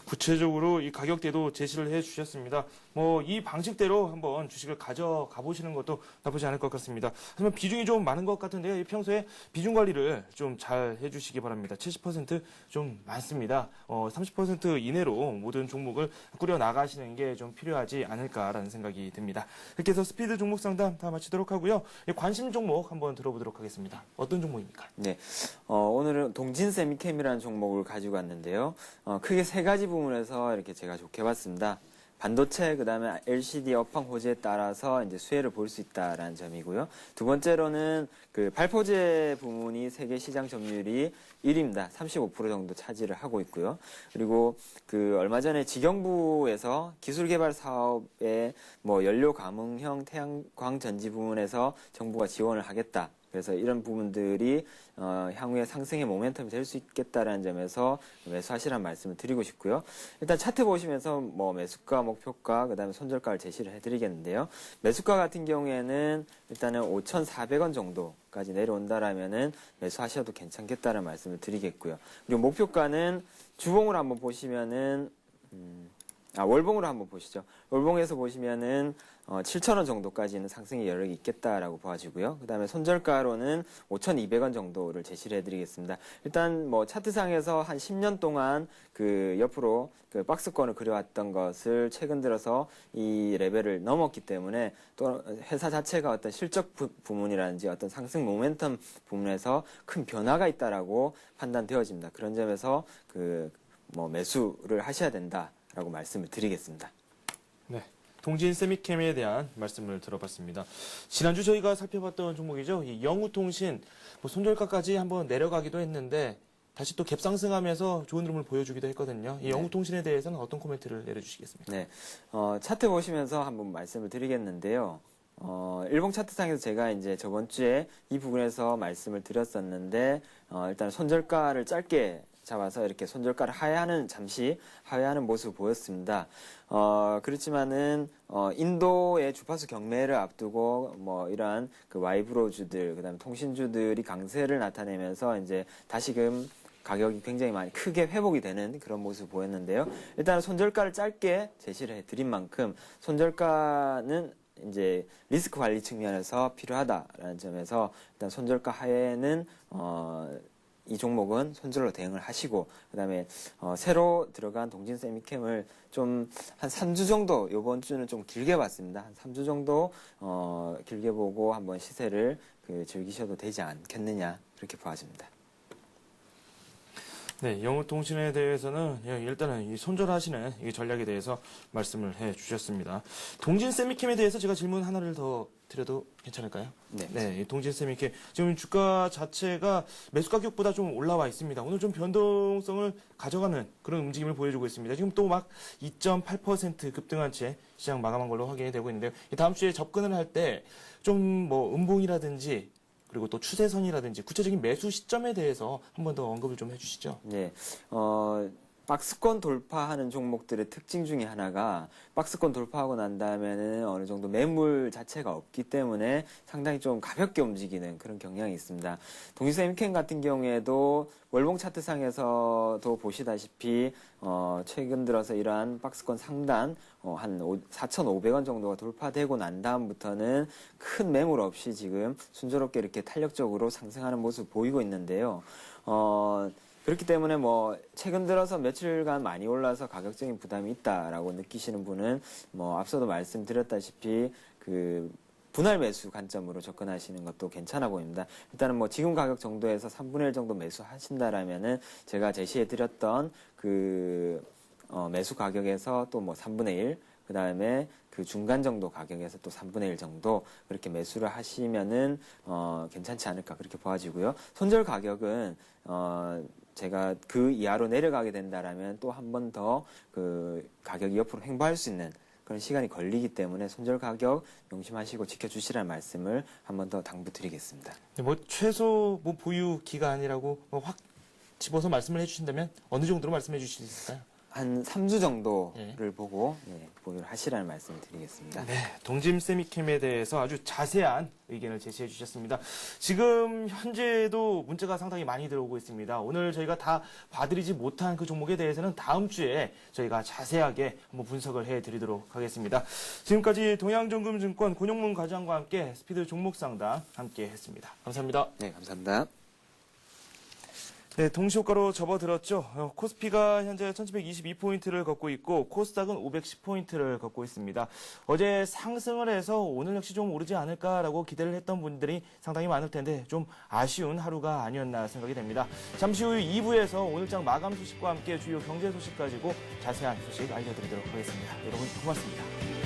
구체적으로 이 가격대도 제시를 해주셨습니다. 뭐 이 방식대로 한번 주식을 가져가 보시는 것도 나쁘지 않을 것 같습니다. 하지만 비중이 좀 많은 것 같은데요. 평소에 비중 관리를 좀 잘 해주시기 바랍니다. 70%좀 많습니다. 30% 이내로 모든 종목을 꾸려 나가시는 게 좀 필요하지 않을까라는 생각이 듭니다. 이렇게 해서 스피드 종목 상담 다 마치도록 하고요. 관심 종목 한번 들어보도록 하겠습니다. 어떤 종목입니까? 네, 오늘은 동진세미캠이라는 종목을 가지고 왔는데요. 크게 세 가지 부분에서 이렇게 제가 좋게 봤습니다. 반도체, 그 다음에 LCD 업황 호재에 따라서 이제 수혜를 볼 수 있다라는 점이고요. 두 번째로는 그 발포제 부문이 세계 시장 점유율이 1위입니다. 35% 정도 차지를 하고 있고요. 그리고 그 얼마 전에 지경부에서 기술 개발 사업에 뭐 연료 감응형 태양광 전지 부문에서 정부가 지원을 하겠다. 그래서 이런 부분들이 향후에 상승의 모멘텀이 될 수 있겠다라는 점에서 매수하시라는 말씀을 드리고 싶고요. 일단 차트 보시면서 뭐 매수가, 목표가, 그다음에 손절가를 제시를 해드리겠는데요. 매수가 같은 경우에는 일단은 5,400원 정도까지 내려온다라면은 매수하셔도 괜찮겠다는 말씀을 드리겠고요. 그리고 목표가는 주봉으로 한번 보시면은 월봉으로 한번 보시죠. 월봉에서 보시면은 7,000원 정도까지는 상승의 여력이 있겠다라고 보아지고요. 그 다음에 손절가로는 5,200원 정도를 제시를 해드리겠습니다. 일단 뭐 차트상에서 한 10년 동안 그 옆으로 그 박스권을 그려왔던 것을 최근 들어서 이 레벨을 넘었기 때문에 또 회사 자체가 어떤 실적 부문이라든지 어떤 상승 모멘텀 부문에서 큰 변화가 있다라고 판단되어집니다. 그런 점에서 그 뭐 매수를 하셔야 된다라고 말씀을 드리겠습니다. 네. 동진세미캠에 대한 말씀을 들어봤습니다. 지난주 저희가 살펴봤던 종목이죠. 이 영우통신, 뭐 손절가까지 한번 내려가기도 했는데 다시 또 갭상승하면서 좋은 흐름을 보여주기도 했거든요. 이 영우통신에 대해서는 어떤 코멘트를 내려주시겠습니까? 네, 차트 보시면서 한번 말씀을 드리겠는데요. 일봉 차트상에서 제가 이제 저번 주에 이 부분에서 말씀을 드렸었는데, 일단 손절가를 짧게 잡아서 이렇게 손절가를 잠시 하회하는 모습을 보였습니다. 그렇지만은, 인도의 주파수 경매를 앞두고, 뭐, 이러한 그 와이브로주들, 그 다음에 통신주들이 강세를 나타내면서 이제 다시금 가격이 굉장히 많이 크게 회복이 되는 그런 모습을 보였는데요. 일단 손절가를 짧게 제시를 해드린 만큼, 손절가는 이제 리스크 관리 측면에서 필요하다라는 점에서 일단 손절가 하에는 이 종목은 손절로 대응을 하시고 그다음에 새로 들어간 동진세미캠을 좀 한 3주 정도 이번 주는 좀 길게 봤습니다. 한 3주 정도 길게 보고 한번 시세를 즐기셔도 되지 않겠느냐 그렇게 보아집니다. 네, 영우통신에 대해서는 일단은 이 손절하시는 이 전략에 대해서 말씀을 해주셨습니다. 동진세미캠에 대해서 제가 질문 하나를 더 드려도 괜찮을까요? 네. 이 동진세미캠 지금 주가 자체가 매수 가격보다 좀 올라와 있습니다. 오늘 좀 변동성을 가져가는 그런 움직임을 보여주고 있습니다. 지금 또 막 2.8% 급등한 채 시장 마감한 걸로 확인이 되고 있는데요. 다음 주에 접근을 할 때 좀 뭐 음봉이라든지 그리고 또 추세선이라든지 구체적인 매수 시점에 대해서 한 번 더 언급을 좀 해주시죠. 네, 박스권 돌파하는 종목들의 특징 중에 하나가 박스권 돌파하고 난 다음에는 어느 정도 매물 자체가 없기 때문에 상당히 좀 가볍게 움직이는 그런 경향이 있습니다. 동진세미캠 같은 경우에도 월봉 차트상에서도 보시다시피 최근 들어서 이러한 박스권 상단 한 4,500원 정도가 돌파되고 난 다음부터는 큰 매물 없이 지금 순조롭게 이렇게 탄력적으로 상승하는 모습을 보이고 있는데요. 그렇기 때문에 뭐 최근 들어서 며칠간 많이 올라서 가격적인 부담이 있다라고 느끼시는 분은 뭐 앞서도 말씀드렸다시피 그 분할 매수 관점으로 접근하시는 것도 괜찮아 보입니다. 일단은 뭐 지금 가격 정도에서 3분의 1 정도 매수하신다라면은 제가 제시해드렸던 그 매수 가격에서 또 뭐 3분의 1, 그 다음에 그 중간 정도 가격에서 또 3분의 1 정도 그렇게 매수를 하시면은 괜찮지 않을까 그렇게 보아지고요. 손절 가격은 제가 그 이하로 내려가게 된다라면 또 한 번 더 그 가격이 옆으로 횡보할 수 있는 그런 시간이 걸리기 때문에 손절 가격 명심하시고 지켜주시라는 말씀을 한 번 더 당부드리겠습니다. 네, 뭐 최소 뭐 보유 기간이라고 확 집어서 말씀을 해주신다면 어느 정도로 말씀해 주실 수 있을까요? 한 3주 정도를 보고 보유를 하시라는 말씀을 드리겠습니다. 네, 동짐 세미캠에 대해서 아주 자세한 의견을 제시해 주셨습니다. 지금 현재도 문자가 상당히 많이 들어오고 있습니다. 오늘 저희가 다 봐드리지 못한 그 종목에 대해서는 다음 주에 저희가 자세하게 한번 분석을 해드리도록 하겠습니다. 지금까지 동양정금증권 권용문 과장과 함께 스피드 종목 상담 함께 했습니다. 감사합니다. 네, 감사합니다. 네, 동시효과로 접어들었죠. 코스피가 현재 1722포인트를 걷고 있고 코스닥은 510포인트를 걷고 있습니다. 어제 상승을 해서 오늘 역시 좀 오르지 않을까라고 기대를 했던 분들이 상당히 많을 텐데 좀 아쉬운 하루가 아니었나 생각이 됩니다. 잠시 후 2부에서 오늘장 마감 소식과 함께 주요 경제 소식 가지고 자세한 소식 알려드리도록 하겠습니다. 여러분 고맙습니다.